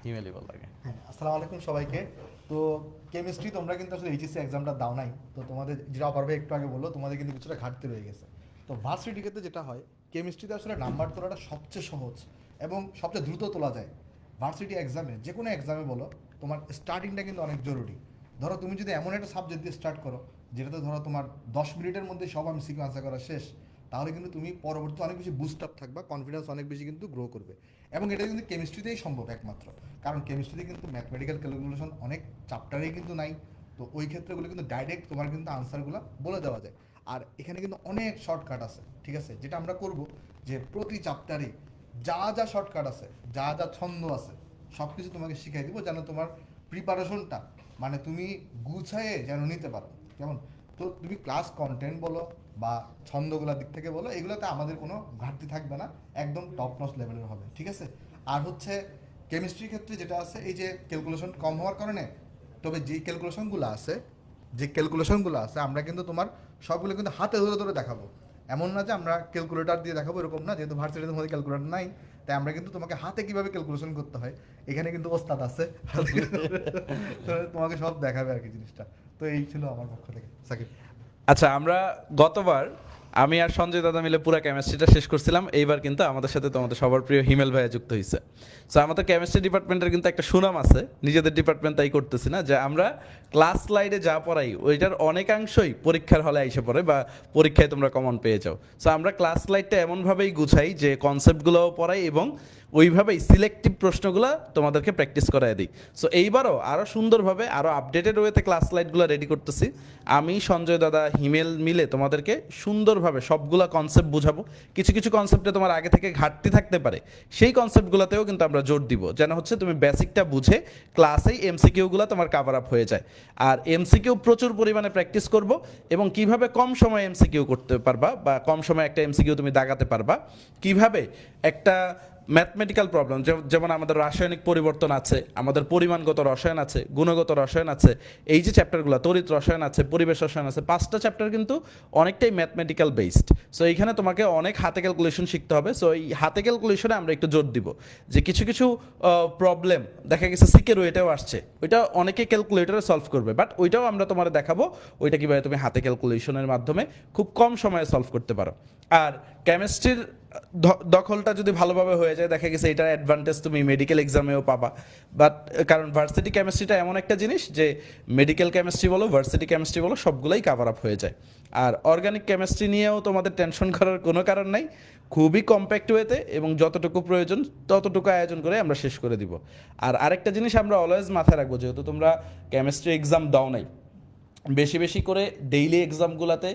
ইমেলই বল লাগে। হ্যাঁ, আসসালামু আলাইকুম সবাইকে। তো কেমিস্ট্রি তোমরা কিন্তু আসলে এইচএসসি এক্সামটা দাও নাই, তো তোমাদের যেটা অপার ভাই একটু আগে বললো তোমাদের কিন্তু কিছুটা ঘাটতি রয়ে গেছে। তো ভার্সিটি ক্ষেত্রে যেটা হয়, কেমিস্ট্রিতে আসলে নাম্বার তোলাটা সবচেয়ে সহজ এবং সবচেয়ে দ্রুত তোলা যায়। ভার্সিটি এক্সামে, যে কোনো এক্সামে বলো, তোমার স্টার্টিংটা কিন্তু অনেক জরুরি। ধরো তুমি যদি এমন একটা সাবজেক্ট দিয়ে স্টার্ট করো যেটাতে ধরো তোমার 10 মিনিটের মধ্যে সব এমসিকিউ আনসার করা শেষ, তাহলে কিন্তু তুমি পরবর্তী অনেক বেশি বুস্ট আপ থাকবা, কনফিডেন্স অনেক বেশি কিন্তু গ্রো করবে। এবং এটা কিন্তু কেমিস্ট্রিতেই সম্ভব একমাত্র, কারণ কেমিস্ট্রিতে কিন্তু ম্যাথমেটিক্যাল ক্যালকুলেশন অনেক চ্যাপ্টারেই কিন্তু নাই। তো ওই ক্ষেত্রেগুলো কিন্তু ডাইরেক্ট তোমার কিন্তু আনসারগুলো বলে দেওয়া যায়। আর এখানে কিন্তু অনেক শর্টকাট আছে, ঠিক আছে? যেটা আমরা করব যে প্রতি চ্যাপ্টারে যা যা শর্টকাট আছে, যা যা ছন্দ আছে, সব কিছু তোমাকে শিখাই দিব, যেন তোমার প্রিপারেশনটা মানে তুমি গুছায়ে যেন নিতে পারো। কেমন? তো তুমি ক্লাস কন্টেন্ট বলো বা ছন্দগুলোর দিক থেকে বলো, এগুলোতে আমাদের কোনো ঘাটতি থাকবে না, একদম টপ নচ লেভেলের হবে, ঠিক আছে? আর হচ্ছে কেমিস্ট্রির ক্ষেত্রে যেটা আছে, এই যে ক্যালকুলেশন কম হওয়ার কারণে, তবে যে ক্যালকুলেশনগুলো আছে আমরা কিন্তু তোমার সবগুলো কিন্তু হাতে ধরে ধরে দেখাবো। এমন না যে আমরা ক্যালকুলেটর দিয়ে দেখাবো, এরকম না, যেহেতু ভার্সিটির মধ্যে ক্যালকুলেটর নাই, তাই আমরা কিন্তু তোমাকে হাতে কিভাবে ক্যালকুলেশন করতে হয় এখানে কিন্তু ওস্তাদ আছে, তোমাকে সব দেখাবে আর কি জিনিসটা। তো এই ছিল আমার পক্ষ থেকে। সাকিব, আচ্ছা, আমরা গতবার আমি আর সঞ্জয় দাদা মিলে পুরো কেমিস্ট্রিটা শেষ করছিলাম, এইবার কিন্তু আমাদের সাথে তোমাদের সবার প্রিয় হিমেল ভাইয়া যুক্ত হয়েছে। সো আমাদের কেমিস্ট্রি ডিপার্টমেন্টের কিন্তু একটা সুনাম আছে, নিজেদের ডিপার্টমেন্ট তাই করতেছি না, যে আমরা ক্লাস স্লাইডে যা পড়াই ওইটার অনেকাংশই পরীক্ষার হলে আইসে পড়ে বা পরীক্ষায় তোমরা কমন পেয়ে যাও। সো আমরা ক্লাস স্লাইডটা এমনভাবেই গুছাই যে কনসেপ্টগুলোও পড়াই এবং ওইভাবেই সিলেক্টিভ প্রশ্নগুলো তোমাদেরকে প্র্যাকটিস করায় দিই। সো এইবারও আরও সুন্দরভাবে আরও আপডেটেড ওয়েতে ক্লাস স্লাইডগুলো রেডি করতেছি। আমি, সঞ্জয় দাদা, হিমেল মিলে তোমাদেরকে সুন্দরভাবে সবগুলা কনসেপ্ট বুঝাবো। কিছু কিছু কনসেপ্টে তোমার আগে থেকে ঘাটতি থাকতে পারে, সেই কনসেপ্টগুলোতেও কিন্তু আমরা জোর দিব, যেন হচ্ছে তুমি বেসিকটা বুঝে ক্লাসেই এমসিকিউগুলো তোমার কাভার আপ হয়ে যায়। আর এমসিকিউ প্রচুর পরিমাণে প্র্যাকটিস করব এবং কিভাবে কম সময়ে এমসিকিউ করতে পারবা বা কম সময়ে একটা এমসিকিউ তুমি দাগাতে পারবা, কিভাবে একটা ম্যাথমেটিক্যাল প্রবলেম, যেমন আমাদের রাসায়নিক পরিবর্তন আছে, আমাদের পরিমাণগত রসায়ন আছে, গুণগত রসায়ন আছে, এই যে চ্যাপ্টারগুলো, তড়িৎ রসায়ন আছে, পরিবেশ রসায়ন আছে, 5টা চ্যাপ্টার কিন্তু অনেকটাই ম্যাথমেটিক্যাল বেসড। সো এইখানে তোমাকে অনেক হাতে ক্যালকুলেশন শিখতে হবে। সো এই হাতে ক্যালকুলেশনে আমরা একটু জোর দিব, যে কিছু কিছু প্রবলেম দেখা গেছে সিকের ওইটাও আসছে, ওইটা অনেকে ক্যালকুলেটরে সলভ করবে, বাট ওইটাও আমরা তোমার দেখাবো ওইটা কীভাবে তুমি হাতে ক্যালকুলেশনের মাধ্যমে খুব কম সময়ে সলভ করতে পারো। আর কেমিস্ট্রির দখলটা যদি ভালোভাবে হয়ে যায়, দেখা গেছে এটার অ্যাডভান্টেজ তুমি মেডিকেল এক্সামেও পাবা। বাট কারণ ভার্সিটি কেমিস্ট্রিটা এমন একটা জিনিস যে মেডিকেল কেমিস্ট্রি বলো, ভার্সিটি কেমিস্ট্রি বলো, সবগুলোই কাভার আপ হয়ে যায়। আর অর্গানিক কেমিস্ট্রি নিয়েও তোমাদের টেনশন করার কোনো কারণ নাই, খুবই কম্প্যাক্ট ওয়েতে এবং যতটুকু প্রয়োজন ততটুকু আয়োজন করে আমরা শেষ করে দিব। আর আরেকটা জিনিস আমরা অলওয়েজ মাথায় রাখবো, যেহেতু তোমরা কেমিস্ট্রি এক্সাম দাও নাই, বেশি বেশি করে ডেইলি এক্সামগুলোতে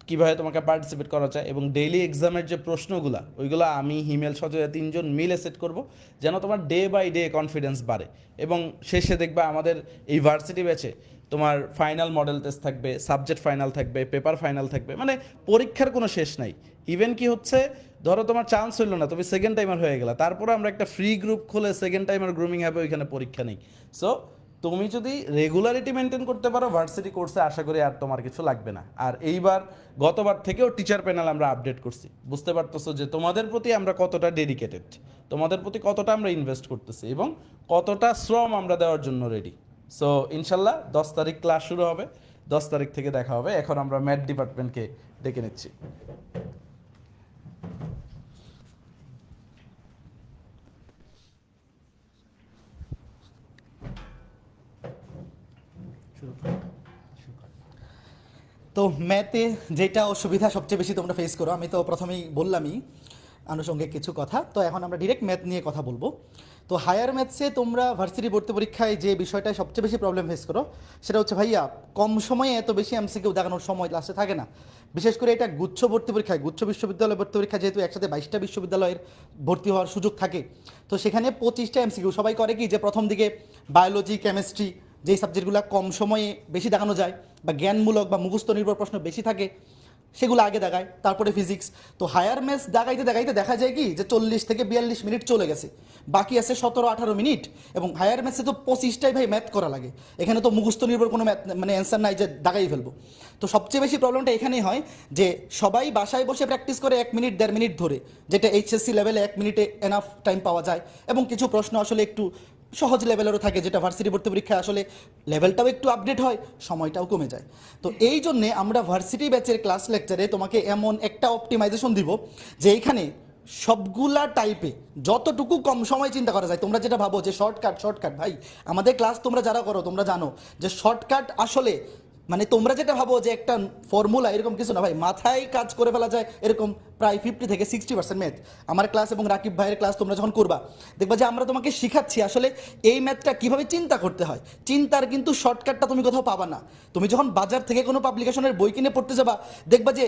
কীভাবে তোমাকে পার্টিসিপেট করা যায় এবং ডেইলি এক্সামের যে প্রশ্নগুলো ওইগুলো আমি হিমেল সজয়া 3 জন মিলে সেট করব, যেন তোমার ডে বাই ডে কনফিডেন্স বাড়ে। এবং শেষে দেখবা আমাদের এই ভার্সিটি ব্যাচে তোমার ফাইনাল মডেল টেস্ট থাকবে, সাবজেক্ট ফাইনাল থাকবে, পেপার ফাইনাল থাকবে, মানে পরীক্ষার কোনো শেষ নাই। ইভেন কি হচ্ছে, ধরো তোমার চান্স হইলো না, তুমি সেকেন্ড টাইমার হয়ে গেলা, তারপরে আমরা একটা ফ্রি গ্রুপ খুলে সেকেন্ড টাইমার গ্রুমিং হবে, ওইখানে পরীক্ষা নেই। সো তুমি যদি রেগুলারিটি মেনটেন করতে পারো ভার্সিটি কোর্সে, আশা করি আর তোমার কিছু লাগবে না। আর এইবার গতবার থেকেও টিচার প্যানেল আমরা আপডেট করছি, বুঝতে পারতেছো যে তোমাদের প্রতি আমরা কতটা ডেডিকেটেড, তোমাদের প্রতি কতটা আমরা ইনভেস্ট করতেছি এবং কতটা শ্রম আমরা দেওয়ার জন্য রেডি। সো ইনশাল্লাহ 10 তারিখ ক্লাস শুরু হবে, 10 তারিখ থেকে দেখা হবে। এখন আমরা ম্যাথ ডিপার্টমেন্টকে ডেকে নিচ্ছি। তো ম্যাথে যেটা অসুবিধা সবচেয়ে বেশি তোমরা ফেস করো, আমি তো প্রথমেই বললামই আনুষঙ্গিক কিছু কথা। তো এখন আমরা ডিরেক্ট ম্যাথ নিয়ে কথা বলবো। তো হায়ার ম্যাথসে তোমরা ভার্সিটি ভর্তি পরীক্ষায় যে বিষয়টায় সবচেয়ে বেশি প্রবলেম ফেস করো সেটা হচ্ছে ভাইয়া কম সময়ে এত বেশি এমসিকিউ দেখানোর সময় লাস্টে থাকে না। বিশেষ করে এটা গুচ্ছ ভর্তি পরীক্ষায়, গুচ্ছ বিশ্ববিদ্যালয় ভর্তি পরীক্ষা, যেহেতু একসাথে 22টা বিশ্ববিদ্যালয়ের ভর্তি হওয়ার সুযোগ থাকে, তো সেখানে 25টা এমসিকিউ। সবাই করে কি যে প্রথম দিকে বায়োলজি, কেমিস্ট্রি যেই সাবজেক্টগুলো কম সময়ে বেশি দেখানো যায় বা জ্ঞানমূলক বা মুখস্থ নির্ভর প্রশ্ন বেশি থাকে সেগুলো আগে দেখায়, তারপরে ফিজিক্স। তো হায়ার ম্যাথস দেখাইতে দেখাইতে দেখা যায় কি যে 40 থেকে 42 মিনিট চলে গেছে, বাকি আছে 17-18 মিনিট। এবং হায়ার ম্যাথসে তো 25টাই ভাই ম্যাথ করা লাগে, এখানে তো মুখস্থ নির্ভর কোনো ম্যাথ মানে অ্যান্সার নাই যে দাগাই ফেলবো। তো সবচেয়ে বেশি প্রবলেমটা এখানেই হয় যে সবাই বাসায় বসে প্র্যাকটিস করে 1 মিনিট 1.5 মিনিট ধরে, যেটা এইচএসসি লেভেলে 1 মিনিটে এনাফ টাইম পাওয়া যায়। এবং কিছু প্রশ্ন আসলে একটু সহজ লেভেলেরও থাকে, যেটা ভার্সিটি ভর্তি পরীক্ষায় আসলে লেভেলটাও একটু আপডেট হয়, সময়টাও কমে যায়। তো এই জন্যে আমরা ভার্সিটি ব্যাচের ক্লাস লেকচারে তোমাকে এমন একটা অপটিমাইজেশন দিব যে এইখানে সবগুলা টাইপে যতটুকু কম সময় চিন্তা করা যায়। তোমরা যেটা ভাবো যে শর্টকাট ভাই, আমাদের ক্লাস তোমরা যারা করো তোমরা জানো যে শর্টকাট আসলে মানে তোমরা যেটা ভাবো যে একটা ফর্মুলা, এরকম কিছু না ভাই। মাথায় কাজ করে ফেলা যায় এরকম প্রায় 50 থেকে 60% ম্যাথ। আমার ক্লাস এবং রাকিব ভাইয়ের ক্লাস তোমরা যখন করবা দেখবা যে আমরা তোমাকে শিখাচ্ছি আসলে এই ম্যাথটা কীভাবে চিন্তা করতে হয়। চিন্তার কিন্তু শর্টকাটটা তুমি কোথাও পাবা না। তুমি যখন বাজার থেকে কোনো পাবলিকেশনের বই কিনে পড়তে যাবা দেখবা যে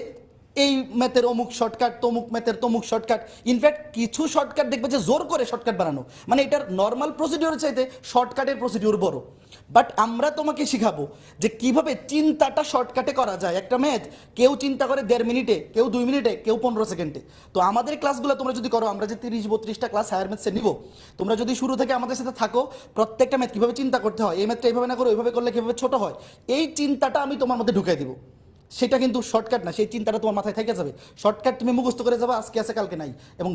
এই ম্যাথের অমুক শর্টকাট, তমুক ম্যাথের তমুক শর্টকাট। ইনফ্যাক্ট কিছু শর্টকাট দেখবে যে জোর করে শর্টকাট বানানো, মানে এটার নর্মাল প্রসিডিওর চাইতে শর্টকাটের প্রসিডিওর বড়। বাট আমরা তোমাকে শিখাবো যে কিভাবে চিন্তাটা শর্টকাটে করা যায়। একটা ম্যাথ কেউ চিন্তা করে 1.5 মিনিটে, কেউ 2 মিনিটে, কেউ 15 সেকেন্ডে। তো আমাদের ক্লাসগুলো তোমরা যদি করো, আমরা যে 30-32টা ক্লাস হায়ার ম্যাথসে নিব, তোমরা যদি শুরু থেকে আমাদের সাথে থাকো, প্রত্যেকটা ম্যাথ কীভাবে চিন্তা করতে হয়, এই ম্যাথটা এইভাবে না করে ওইভাবে করলে কীভাবে ছোট হয়, এই চিন্তাটা আমি তোমার মধ্যে ঢুকাই দিব। সেটা কিন্তু শর্টকাট না, সেই চিন্তাটা তোমার মাথায় থেকে যাবে। শর্টকাট তুমি মুখস্থ করে যাবে, আজকে আছে কালকে নাই। এবং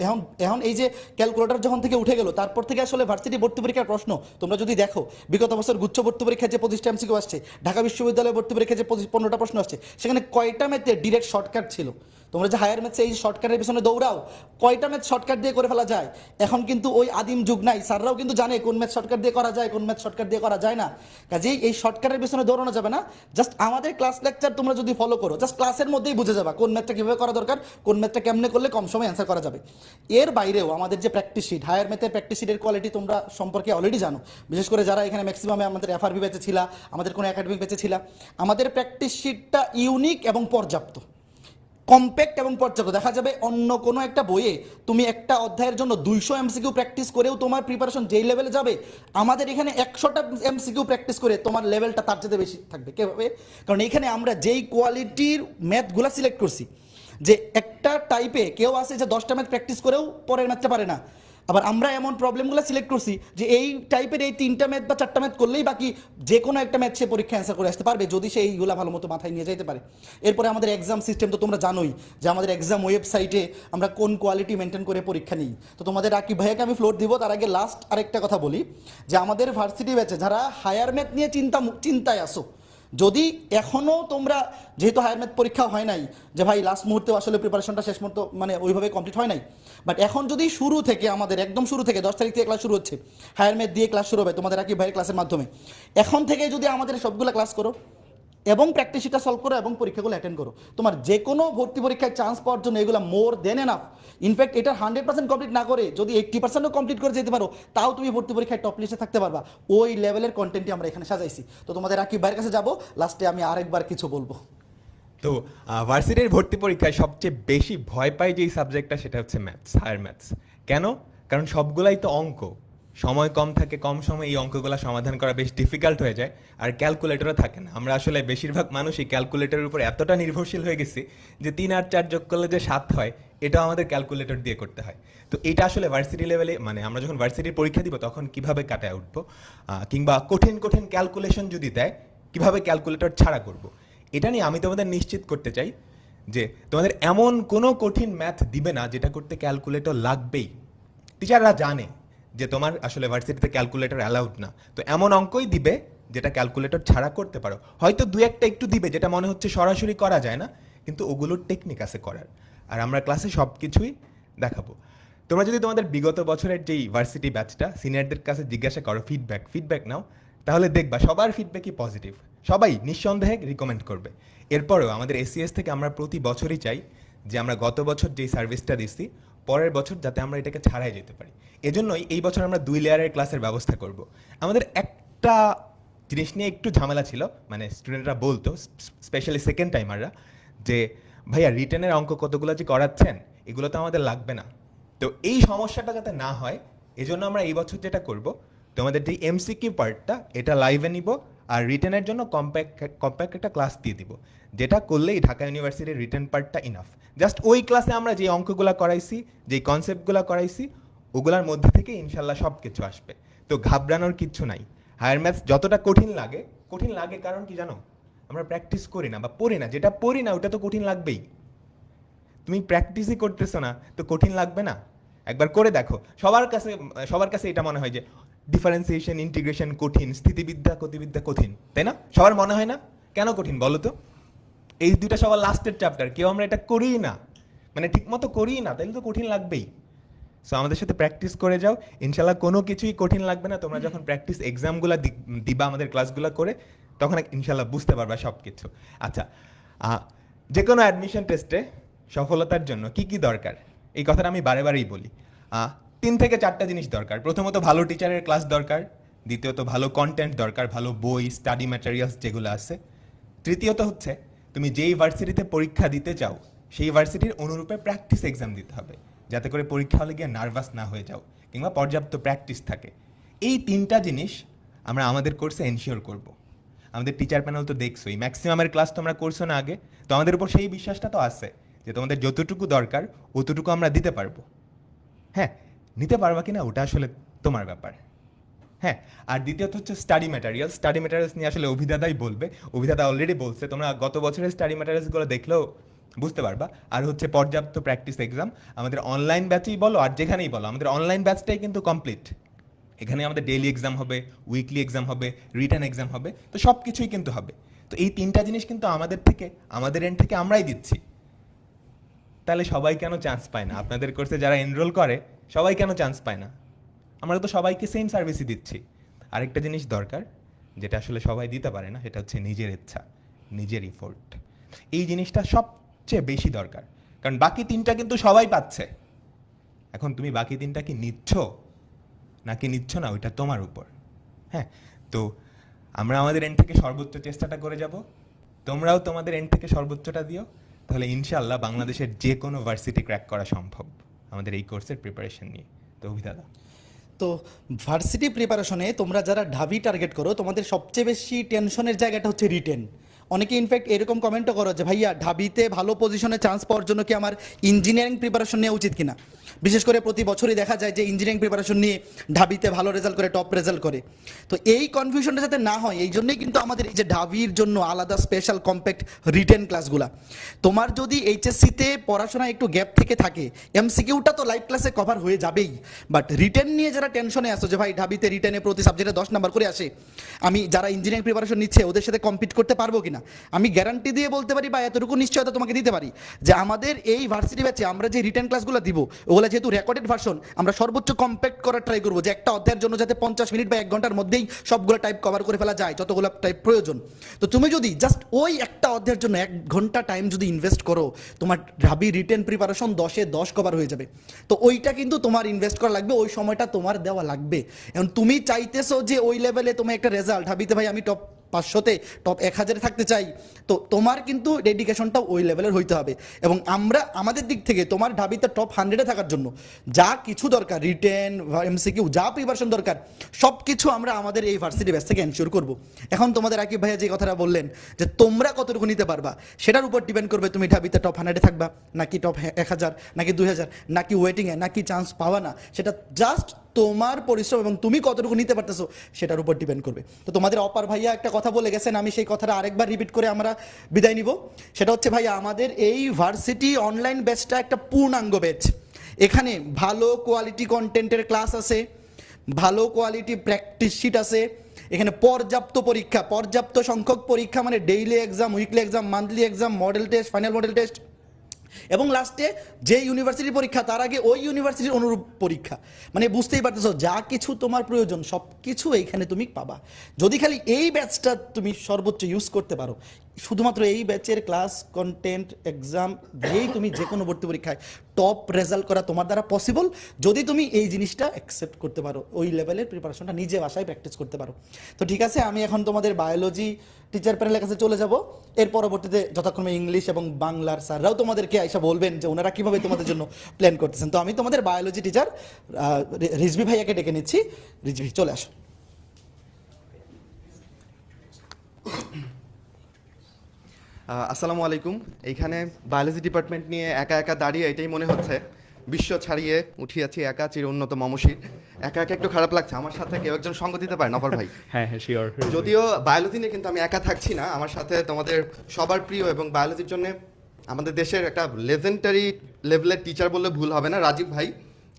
এখন এখন এই যে ক্যালকুলেটর যখন থেকে উঠে গেল, তারপর থেকে আসলে ভার্সিটি ভর্তি পরীক্ষার প্রশ্ন তোমরা যদি দেখো, বিগত বছর গুচ্ছ ভর্তি পরীক্ষায় যে 25টা এমসিকিউ আসছে, ঢাকা বিশ্ববিদ্যালয় ভর্তি পরীক্ষায় যে 15টা প্রশ্ন আসছে, সেখানে কয়টা ম্যাথে ডিরেক্ট শর্টকাট ছিল। তোমরা যে হায়ার ম্যাথসে এই শর্টকাটের পিছনে দৌড়াও, কয়টা ম্যাথ শর্টকাট দিয়ে করে ফেলা যায়। এখন কিন্তু ওই আদিম যুগ নাই, স্যাররাও কিন্তু জানে কোন ম্যাথ শর্টকাট দিয়ে করা যায়, কোন ম্যাথ শর্টকাট দিয়ে করা যায় না। কাজেই এই শর্টকাটের পিছনে দৌড়ানো যাবে না। জাস্ট আমাদের ক্লাস লেকচার তোমরা যদি ফলো করো, জাস্ট ক্লাসের মধ্যেই বুঝে যাবা কোন ম্যাথটা কীভাবে করা দরকার, কোন ম্যাথটা কেমনে করলে কম সময় অ্যান্সার করা যাবে। এর বাইরেও আমাদের যে প্র্যাকটিস শিট, হায়ার ম্যাথের প্র্যাকটিস শিটের কোয়ালিটি তোমরা সম্পর্কে অলরেডি জানো। বিশেষ করে যারা এখানে ম্যাক্সিমামে আমাদের এফআরবি ব্যাচে ছিলা, আমাদের কোনো একাডেমিক ব্যাচে ছিলা, আমাদের প্র্যাকটিস শিটটা ইউনিক এবং পর্যাপ্ত, কম্প্যাক্ট এবং পর্যাপ্ত। দেখা যাবে অন্য কোনো একটা বইয়ে তুমি একটা অধ্যায়ের জন্য 200 এমসিকিউ প্র্যাকটিস করেও তোমার প্রিপারেশন যেই লেভেলে যাবে, আমাদের এখানে 100টা এমসিকিউ প্র্যাকটিস করে তোমার লেভেলটা তার চেয়ে বেশি থাকবে। কীভাবে? কারণ এখানে আমরা যেই কোয়ালিটির ম্যাথগুলো সিলেক্ট করছি, যে একটা টাইপে কেউ আছে যে 10টা ম্যাথ প্র্যাকটিস করেও পরের ম্যাথটা পারে না, আবার আমরা এমন প্রবলেমগুলো সিলেক্ট করছি যে এই টাইপের এই 3টা ম্যাথ বা 4টা ম্যাথ করলেই বাকি যে কোনো একটা ম্যাথ সে পরীক্ষা অ্যান্সার করে আসতে পারবে, যদি সে এইগুলো ভালো মতো মাথায় নিয়ে যেতে পারে। এরপরে আমাদের এক্সাম সিস্টেম তো তোমরা জানোই যে আমাদের এক্সাম ওয়েবসাইটে আমরা কোন কোয়ালিটি মেনটেন করে পরীক্ষা নিই। তো তোমাদের রাকিব ভাইয়াকে আমি ফ্লোর দিব, তার আগে লাস্ট আরেকটা কথা বলি যে আমাদের ভার্সিটি ব্যাচে যারা হায়ার ম্যাথ নিয়ে চিন্তায় আসো, যদি এখনও তোমরা, যেহেতু হায়ার ম্যাথ পরীক্ষা হয় নাই, যে ভাই লাস্ট মুহূর্তে আসলে প্রিপারেশনটা শেষ মুহূর্তে মানে ওইভাবে কমপ্লিট হয় নাই, বাট এখন যদি শুরু থেকে আমাদের একদম শুরু থেকে 10 তারিখ থেকে ক্লাস শুরু হচ্ছে, হায়ার ম্যাথ দিয়ে ক্লাস শুরু হবে তোমাদের রাকিব ভাইয়ের ক্লাসের মাধ্যমে, এখন থেকে যদি আমাদের সবগুলো ক্লাস করো এবং প্র্যাকটিস শিটটা সলভ করো এবং পরীক্ষাগুলো অ্যাটেন্ড করো, তোমার যে কোনো ভর্তি পরীক্ষায় চান্স পাওয়ার জন্য এগুলো মোর দেন এনাফ। ইনফ্যাক্ট এটা 100% কমপ্লিট না করে যদি 80%ও কমপ্লিট করে যেতে পারো, তাও তুমি ভর্তি পরীক্ষায় টপ লিস্টে থাকতে পারবা। ওই লেভেলের কন্টেন্টই আমরা এখানে সাজাইছি। তো তোমাদের রাকিব ভাইয়ের কাছে যাবো, লাস্টে আমি আরেকবার কিছু বলবো। তো ভার্সিটির ভর্তি পরীক্ষায় সবচেয়ে বেশি ভয় পাই যেই সাবজেক্টটা সেটা হচ্ছে ম্যাথস, হায়ার ম্যাথস। কেন? কারণ সবগুলাই তো অঙ্ক, সময় কম থাকে, কম সময় এই অঙ্কগুলো সমাধান করা বেশ ডিফিকাল্ট হয়ে যায়, আর ক্যালকুলেটরও থাকে না। আমরা আসলে বেশিরভাগ মানুষই ক্যালকুলেটরের উপর এতটা নির্ভরশীল হয়ে গেছি যে 3 আর 4 যোগ করলে যে 7 হয়, এটাও আমাদের ক্যালকুলেটর দিয়ে করতে হয়। তো এটা আসলে ভার্সিটি লেভেলে, মানে আমরা যখন ভার্সিটির পরীক্ষা দিব তখন কিভাবে কাটায় উঠবো, কিংবা কঠিন কঠিন ক্যালকুলেশন যদি দেয় কিভাবে ক্যালকুলেটর ছাড়া করব, এটা নিয়ে আমি তোমাদের নিশ্চিত করতে চাই যে তোমাদের এমন কোনো কঠিন ম্যাথ দিবে না যেটা করতে ক্যালকুলেটর লাগবেই। টিচাররা জানে যে তোমার আসলে ভার্সিটিতে ক্যালকুলেটর অ্যালাউড না, তো এমন অঙ্কই দিবে যেটা ক্যালকুলেটর ছাড়া করতে পারো। হয়তো দু একটা একটু দিবে যেটা মনে হচ্ছে সরাসরি করা যায় না, কিন্তু ওগুলোর টেকনিক আছে করার, আর আমরা ক্লাসে সব কিছুই দেখাবো। তোমরা যদি তোমাদের বিগত বছরের যেই ভার্সিটি ব্যাচটা সিনিয়রদের কাছে জিজ্ঞাসা করো, ফিডব্যাক নাও, তাহলে দেখবা সবার ফিডব্যাকই পজিটিভ, সবাই নিঃসন্দেহে রিকমেন্ড করবে। এরপরেও আমাদের এসিএস থেকে আমরা প্রতি বছরই চাই যে আমরা গত বছর যেই সার্ভিসটা দিচ্ছি পরের বছর যাতে আমরা এটাকে ছাড়াই যেতে পারি। এজন্যই এই বছর আমরা 2 লেয়ারের ক্লাসের ব্যবস্থা করব। আমাদের একটা জিনিস নিয়ে একটু ঝামেলা ছিল, মানে স্টুডেন্টরা বলতো, স্পেশালি সেকেন্ড টাইমাররা, যে ভাইয়া রিটেনের অঙ্ক কতগুলো যে করাচ্ছেন এগুলো তো আমাদের লাগবে না। তো এই সমস্যাটা যাতে না হয় এজন্য আমরা এই বছর যেটা করব, তোমাদের যে এমসিকিউ পার্টটা এটা লাইভে নিব, আর রিটেনের জন্য কম্প্যাক্ট একটা ক্লাস দিয়ে দিব, যেটা করলেই ঢাকা ইউনিভার্সিটির রিটেন পার্টটা ইনাফ। জাস্ট ওই ক্লাসে আমরা যে অঙ্কগুলো করাইছি, যেই কনসেপ্টগুলো করাইছি, ওগুলোর মধ্যে থেকে ইনশাল্লাহ সব কিছু আসবে। তো ঘাবড়ানোর কিচ্ছু নাই। হায়ার ম্যাথস যতটা কঠিন লাগে কারণ কি জানো, আমরা প্র্যাকটিস করি না বা পড়ি না, যেটা পড়ি না ওটা তো কঠিন লাগবেই। তুমি প্র্যাকটিসই করতেছো না তো কঠিন লাগবে না? একবার করে দেখো। সবার কাছে এটা মনে হয় যে ডিফারেন্সিয়েশন, ইন্টিগ্রেশন কঠিন, স্থিতিবিদ্যা, গতিবিদ্যা কঠিন, তাই না? সবার মনে হয় না? কেন কঠিন বলো তো? এই দুইটা সবার লাস্টের চ্যাপ্টার, কেউ আমরা এটা করিই না, মানে ঠিকমতো করিই না, তাইলে তো কঠিন লাগবেই। সো আমাদের সাথে প্র্যাকটিস করে যাও, ইনশাল্লাহ কোনো কিছুই কঠিন লাগবে না। তোমরা যখন প্র্যাকটিস এক্সামগুলো দিবা আমাদের ক্লাসগুলো করে, তখন ইনশাল্লাহ বুঝতে পারবা সব কিছু। আচ্ছা, যে কোনো অ্যাডমিশন টেস্টে সফলতার জন্য কি কি দরকার, এই কথাটা আমি বারেবারেই বলি। 3 থেকে 4টা জিনিস দরকার। প্রথমত ভালো টিচারের ক্লাস দরকার, দ্বিতীয়ত ভালো কন্টেন্ট দরকার, ভালো বই, স্টাডি ম্যাটেরিয়ালস যেগুলো আছে। তৃতীয়ত হচ্ছে তুমি যেই ভার্সিটিতে পরীক্ষা দিতে চাও সেই ভার্সিটির অনুরূপে প্র্যাকটিস এক্সাম দিতে হবে, যাতে করে পরীক্ষা হলে গিয়ে নার্ভাস না হয়ে যাও, কিংবা পর্যাপ্ত প্র্যাকটিস থাকে। এই 3টা জিনিস আমরা আমাদের কোর্সে এনশিওর করব। আমাদের টিচার প্যানেল তো দেখছোই, ম্যাক্সিমামের ক্লাস তোমরা করছো না আগে, তো আমাদের উপর সেই বিশ্বাসটা তো আছে যে তোমাদের যতটুকু দরকার অতটুকু আমরা দিতে পারবো। হ্যাঁ, নিতে পারবা কিনা ওটা আসলে তোমার ব্যাপার। হ্যাঁ, আর দ্বিতীয়ত হচ্ছে স্টাডি ম্যাটেরিয়ালস নিয়ে আসলে অভিদাদাই বলবে, অভিদাদা অলরেডি বলছে, তোমরা গত বছরের স্টাডি ম্যাটেরিয়ালসগুলো দেখলেও বুঝতে পারবা। আর হচ্ছে পর্যাপ্ত প্র্যাকটিস এক্সাম, আমাদের অনলাইন ব্যাচেই বলো আর যেখানেই বলো, আমাদের অনলাইন ব্যাচটাই কিন্তু কমপ্লিট। এখানে আমাদের ডেইলি এক্সাম হবে, উইকলি এক্সাম হবে, রিটেন এক্সাম হবে, তো সব কিছুই কিন্তু হবে। তো এই 3টা জিনিস কিন্তু আমাদের এন্ড থেকে আমরাই দিচ্ছি। তাহলে সবাই কেন চান্স পায় না? আপনাদের কোর্সে যারা এনরোল করে সবাই কেন চান্স পায় না? আমরা তো সবাইকে সেম সার্ভিসই দিচ্ছি। আরেকটা জিনিস দরকার যেটা আসলে সবাই দিতে পারে না, সেটা হচ্ছে নিজের ইচ্ছা, নিজের ইফোর্ট। এই জিনিসটা সবচেয়ে বেশি দরকার, কারণ বাকি 3টা কিন্তু সবাই পাচ্ছে। এখন তুমি বাকি 3টা কি নিচ্ছ নাকি নিচ্ছ না, ওইটা তোমার উপর। হ্যাঁ, তো আমরা আমাদের এন্ড থেকে সর্বোচ্চ চেষ্টাটা করে যাব, তোমরাও তোমাদের এন্ড থেকে সর্বোচ্চটা দিও, তাহলে ইনশাআল্লাহ বাংলাদেশের যে কোনো ভার্সিটি ক্র্যাক করা সম্ভব আমাদের এই কোর্সের প্রিপারেশন নিয়ে। তো অভিদাদা, তো ভার্সিটি প্রিপারেশনে তোমরা যারা ঢাবি টার্গেট করো, তোমাদের সবচেয়ে বেশি টেনশনের জায়গাটা হচ্ছে রিটেন। অনেকে ইনফ্যাক্ট এরকম কমেন্টও করো যে ভাইয়া ঢাবিতে ভালো পজিশনে চান্স পাওয়ার জন্য কি আমার ইঞ্জিনিয়ারিং প্রিপারেশন নেওয়া উচিত কিনা। বিশেষ করে প্রতি বছরই দেখা যায় যে ইঞ্জিনিয়ারিং প্রিপারেশন নিয়ে ঢাবিতে ভালো রেজাল্ট করে, টপ রেজাল্ট করে। তো এই কনফিউশনটা যাতে না হয় এই জন্যই কিন্তু আমাদের এই যে ঢাবির জন্য আলাদা স্পেশাল কম্প্যাক্ট রিটেন ক্লাসগুলা। তোমার যদি এইচএসসিতে পড়াশোনা একটু গ্যাপ থেকে থাকে, এমসিকিউটা তো লাইভ ক্লাসে কভার হয়ে যাবেই, বাট রিটেন নিয়ে যারা টেনশনে আসো যে ভাই ঢাবিতে রিটেনে প্রতি সাবজেক্টে 10 নাম্বার করে আসে, আমি যারা ইঞ্জিনিয়ারিং প্রিপারেশন নিচ্ছে ওদের সাথে কম্পিট করতে পারবো কিনা, আমি গ্যারান্টি দিয়ে বলতে পারি বা এতটুকু নিশ্চয়তা তোমাকে দিতে পারি যে আমাদের এই ভার্সিটি ব্যাচে আমরা যে রিটেন ক্লাসগুলো দিব ওগুলো যেহেতু রেকর্ডেড ভার্সন, আমরা সর্বোচ্চ কম্প্যাক্ট করার ট্রাই করবো যে একটা অধ্যায়ের জন্য যাতে 50 মিনিট বা 1 ঘন্টার মধ্যেই সবগুলো টাইপ কভার করে ফেলা যায়, যতগুলো টাইপ প্রয়োজন। তো তুমি যদি জাস্ট ওই একটা অধ্যায়ের জন্য 1 ঘন্টা টাইম যদি ইনভেস্ট করো, তোমার ঢাবি রিটেন প্রিপারেশন 10-এ 10 কভার হয়ে যাবে। তো ওইটা কিন্তু তোমার ইনভেস্ট করা লাগবে, ওই সময়টা তোমার দেওয়া লাগবে। এখন তুমি চাইতেছো যে ওই লেভেলে তোমার একটা রেজাল্ট ঢাবিতে ভাই আমি টপ 500-তে টপ 1000-এ থাকতে চাই, তো তোমার কিন্তু ডেডিকেশনটাও ওই লেভেলের হইতে হবে। এবং আমরা আমাদের দিক থেকে তোমার ঢাবিতে টপ 100-এ থাকার জন্য যা কিছু দরকার, রিটেন এমসিকিউ যা প্রিপারেশন দরকার সব কিছু আমরা আমাদের এই ভার্সিটি ব্যাচ থেকে এনশিওর করব। এখন তোমাদের আকিব ভাইয়া যে কথাটা বললেন যে তোমরা কতটুকু নিতে পারবা, সেটার উপর ডিপেন্ড করবে তুমি ঢাবিতে টপ 100-এ থাকবা নাকি টপ 1000 নাকি 2000 নাকি ওয়েটিংয়ে নাকি চান্স পাওয়া না, সেটা জাস্ট তোমার পরিশ্রম এবং তুমি কতটুকু নিতে পারতেছো সেটার উপর ডিপেন্ড করবে। তো তোমাদের অপার ভাইয়া একটা কথা বলে গেছেন, আমি সেই কথাটা আরেকবার রিপিট করে আমরা বিদায় নিব। সেটা হচ্ছে ভাইয়া আমাদের এই ভার্সিটি অনলাইন ব্যাচটা একটা পূর্ণাঙ্গ ব্যাচ। এখানে ভালো কোয়ালিটি কন্টেন্টের ক্লাস আছে, ভালো কোয়ালিটি প্র্যাকটিস শিট আছে, এখানে পর্যাপ্ত পরীক্ষা, পর্যাপ্ত সংখ্যক পরীক্ষা মানে daily exam, weekly exam, monthly exam, model test, final model test, এবং লাস্টে যে ইউনিভার্সিটির পরীক্ষা তার আগে ওই ইউনিভার্সিটির অনুরূপ পরীক্ষা। মানে বুঝতেই পারতেছো যা কিছু তোমার প্রয়োজন সব কিছু এইখানে তুমি পাবা, যদি খালি এই ব্যাচটা তুমি সর্বোচ্চ ইউজ করতে পারো। শুধুমাত্র এই ব্যাচের ক্লাস কন্টেন্ট এক্সাম দিয়েই তুমি যে কোনো ভর্তি পরীক্ষায় টপ রেজাল্ট করা তোমার দ্বারা পসিবল, যদি তুমি এই জিনিসটা অ্যাকসেপ্ট করতে পারো, ওই লেভেলের প্রিপারেশনটা নিজে বাসায় প্র্যাকটিস করতে পারো। তো ঠিক আছে, আমি এখন তোমাদের বায়োলজি টিচার প্যানেলের কাছে চলে যাব। এর পরবর্তীতে যথাক্রমে ইংলিশ এবং বাংলার স্যাররাও তোমাদেরকে আইসা বলবেন যে ওনারা কীভাবে তোমাদের জন্য প্ল্যান করতেছেন। তো আমি তোমাদের বায়োলজি টিচার রিজভি ভাইয়াকে ডেকে নিচ্ছি। রিজভি চলে আসো। আসসালামু আলাইকুম। এইখানে বায়োলজি ডিপার্টমেন্ট নিয়ে একা একা দাঁড়িয়ে এটাই মনে হচ্ছে বিশ্ব ছাড়িয়ে উঠিয়াছি একা চির উন্নত মমশির। একা একা একটু খারাপ লাগছে, আমার সাথে কেউ একজন সঙ্গ দিতে পারে নফর ভাই? হ্যাঁ হ্যাঁ শিওর। যদিও বায়োলজি নিয়ে কিন্তু আমি একা থাকছি না, আমার সাথে তোমাদের সবার প্রিয় এবং বায়োলজির জন্য আমাদের দেশের একটা লেজেন্ডারি লেভেলের টিচার বললে ভুল হবে না, রাজীব ভাই,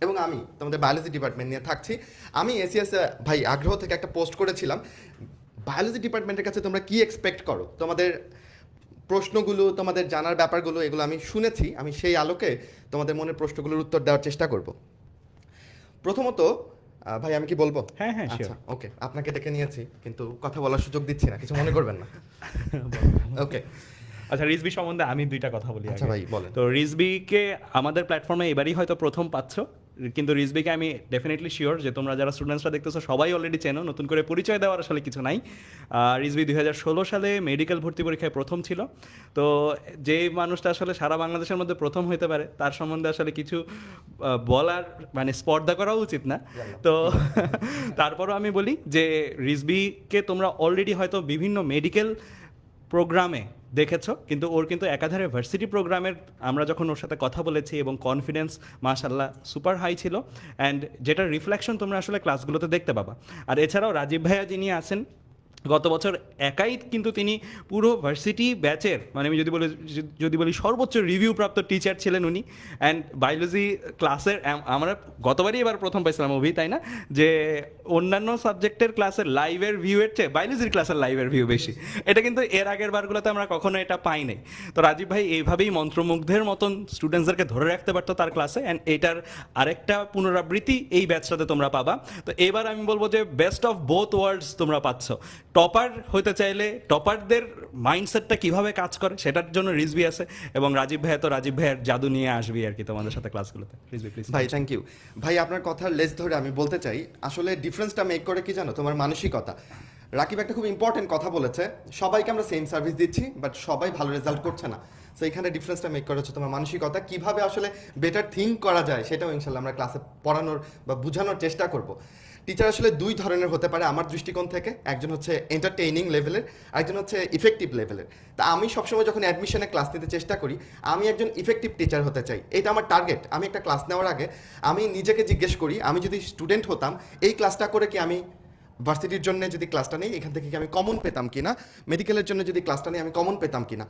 এবং আমি তোমাদের বায়োলজি ডিপার্টমেন্ট নিয়ে থাকছি। আমি এসিএস ভাই আগ্রহ থেকে একটা পোস্ট করেছিলাম, বায়োলজি ডিপার্টমেন্টের কাছে তোমরা কি এক্সপেক্ট করো, তোমাদের প্রশ্নগুলো, তোমাদের জানার ব্যাপারগুলো এগুলো আমি শুনেছি, আমি সেই আলোকে তোমাদের মনের প্রশ্নগুলোর উত্তর দেওয়ার চেষ্টা করব। প্রথমত ভাই আমি কি বলবো? হ্যাঁ হ্যাঁ আচ্ছা ওকে, আপনাকে ডেকে নিয়েছি কিন্তু কথা বলার সুযোগ দিচ্ছি না, কিছু মনে করবেন না। ওকে আচ্ছা, রিজবি সম্বন্ধে আমি দুইটা কথা বলি। আচ্ছা আগে। ভাই, বলেন। তো রিজবিকে আমাদের প্ল্যাটফর্মে এবারই হয়তো প্রথম পাচ্ছ, কিন্তু রিজবিকে আমি ডেফিনেটলি শিওর যে তোমরা যারা স্টুডেন্টসরা দেখতেছো সবাই অলরেডি চেনো, নতুন করে পরিচয় দেওয়ার আসলে কিছু নাই। রিজবি 2016 সালে মেডিকেল ভর্তি পরীক্ষায় প্রথম ছিল। তো যে মানুষটা আসলে সারা বাংলাদেশের মধ্যে প্রথম হইতে পারে তার সম্বন্ধে আসলে কিছু বলার মানে স্পর্ধা করা উচিত না। তো তারপরও আমি বলি যে রিজবিকে তোমরা অলরেডি হয়তো বিভিন্ন মেডিকেল প্রোগ্রামে দেখেছো, কিন্তু ওর কিন্তু একাধারে ভার্সিটি প্রোগ্রামের আমরা যখন ওর সাথে কথা বলেছি এবং কনফিডেন্স মাশাল্লাহ সুপার হাই ছিল, অ্যান্ড যেটার রিফ্লেকশন তোমরা আসলে ক্লাসগুলোতে দেখতে পাবা। আর এছাড়াও রাজীব ভাইয়া যিনি আছেন গত বছর একাই কিন্তু তিনি পুরো ভার্সিটি ব্যাচের মানে আমি যদি বলি সর্বোচ্চ রিভিউ প্রাপ্ত টিচার ছিলেন উনি। অ্যান্ড বায়োলজি ক্লাসের আমরা গতবারই এবার প্রথম পাইছিলাম অভি, তাই না, যে অন্যান্য সাবজেক্টের ক্লাসের লাইভের ভিউয়ের চেয়ে বায়োলজির ক্লাসের লাইভের ভিউ বেশি। এটা কিন্তু এর আগের বারগুলোতে আমরা কখনো এটা পাই নাই। তো রাজীব ভাই এইভাবেই মন্ত্রমুগ্ধের মতন স্টুডেন্টসদেরকে ধরে রাখতে পারতো তার ক্লাসে, অ্যান্ড এটার আরেকটা পুনরাবৃত্তি এই ব্যাচটাতে তোমরা পাবা। তো এবার আমি বলবো যে বেস্ট অফ বোথ ওয়ার্ল্ডস তোমরা পাচ্ছ। টপার হতে চাইলে টপারদের মাইন্ডসেটটা কিভাবে কাজ করে সেটার জন্য রিজভি আছে, এবং রাজীব ভাইয়া তো রাজীব ভাইয়ের জাদু নিয়ে আসবি আর কি তোমাদের সাথে ক্লাসগুলোতে। রিজভি প্লিজ। ভাই থ্যাংক ইউ ভাই, আপনার কথার লেজ ধরে আমি বলতে চাই আসলে ডিফারেন্সটা মেক করে কি জানো, তোমার মানসিকতা। রাকিব একটা খুব ইম্পর্টেন্ট কথা বলেছে, সবাইকে আমরা সেম সার্ভিস দিচ্ছি বাট সবাই ভালো রেজাল্ট করছে না। সো এখানে ডিফারেন্সটা মেক করা হচ্ছে তোমার মানসিকতা, কিভাবে আসলে বেটার থিঙ্ক করা যায় সেটাও ইনশাল্লাহ আমরা ক্লাসে পড়ানোর বা বোঝানোর চেষ্টা করব। টিচার আসলে দুই ধরনের হতে পারে আমার দৃষ্টিকোণ থেকে, একজন হচ্ছে এন্টারটেইনিং লেভেলের, আরেকজন হচ্ছে ইফেক্টিভ লেভেলের। তা আমি সবসময় যখন অ্যাডমিশনে ক্লাস নিতে চেষ্টা করি, আমি একজন ইফেক্টিভ টিচার হতে চাই, এটা আমার টার্গেট। আমি একটা ক্লাস নেওয়ার আগে আমি নিজেকে জিজ্ঞেস করি, আমি যদি স্টুডেন্ট হতাম এই ক্লাসটা করে কি আমি ভার্সিটির জন্য যদি ক্লাসটা নেই এখান থেকে কি আমি কমন পেতাম কিনা, মেডিকেলের জন্য যদি ক্লাসটা নেই আমি কমন পেতাম কিনা।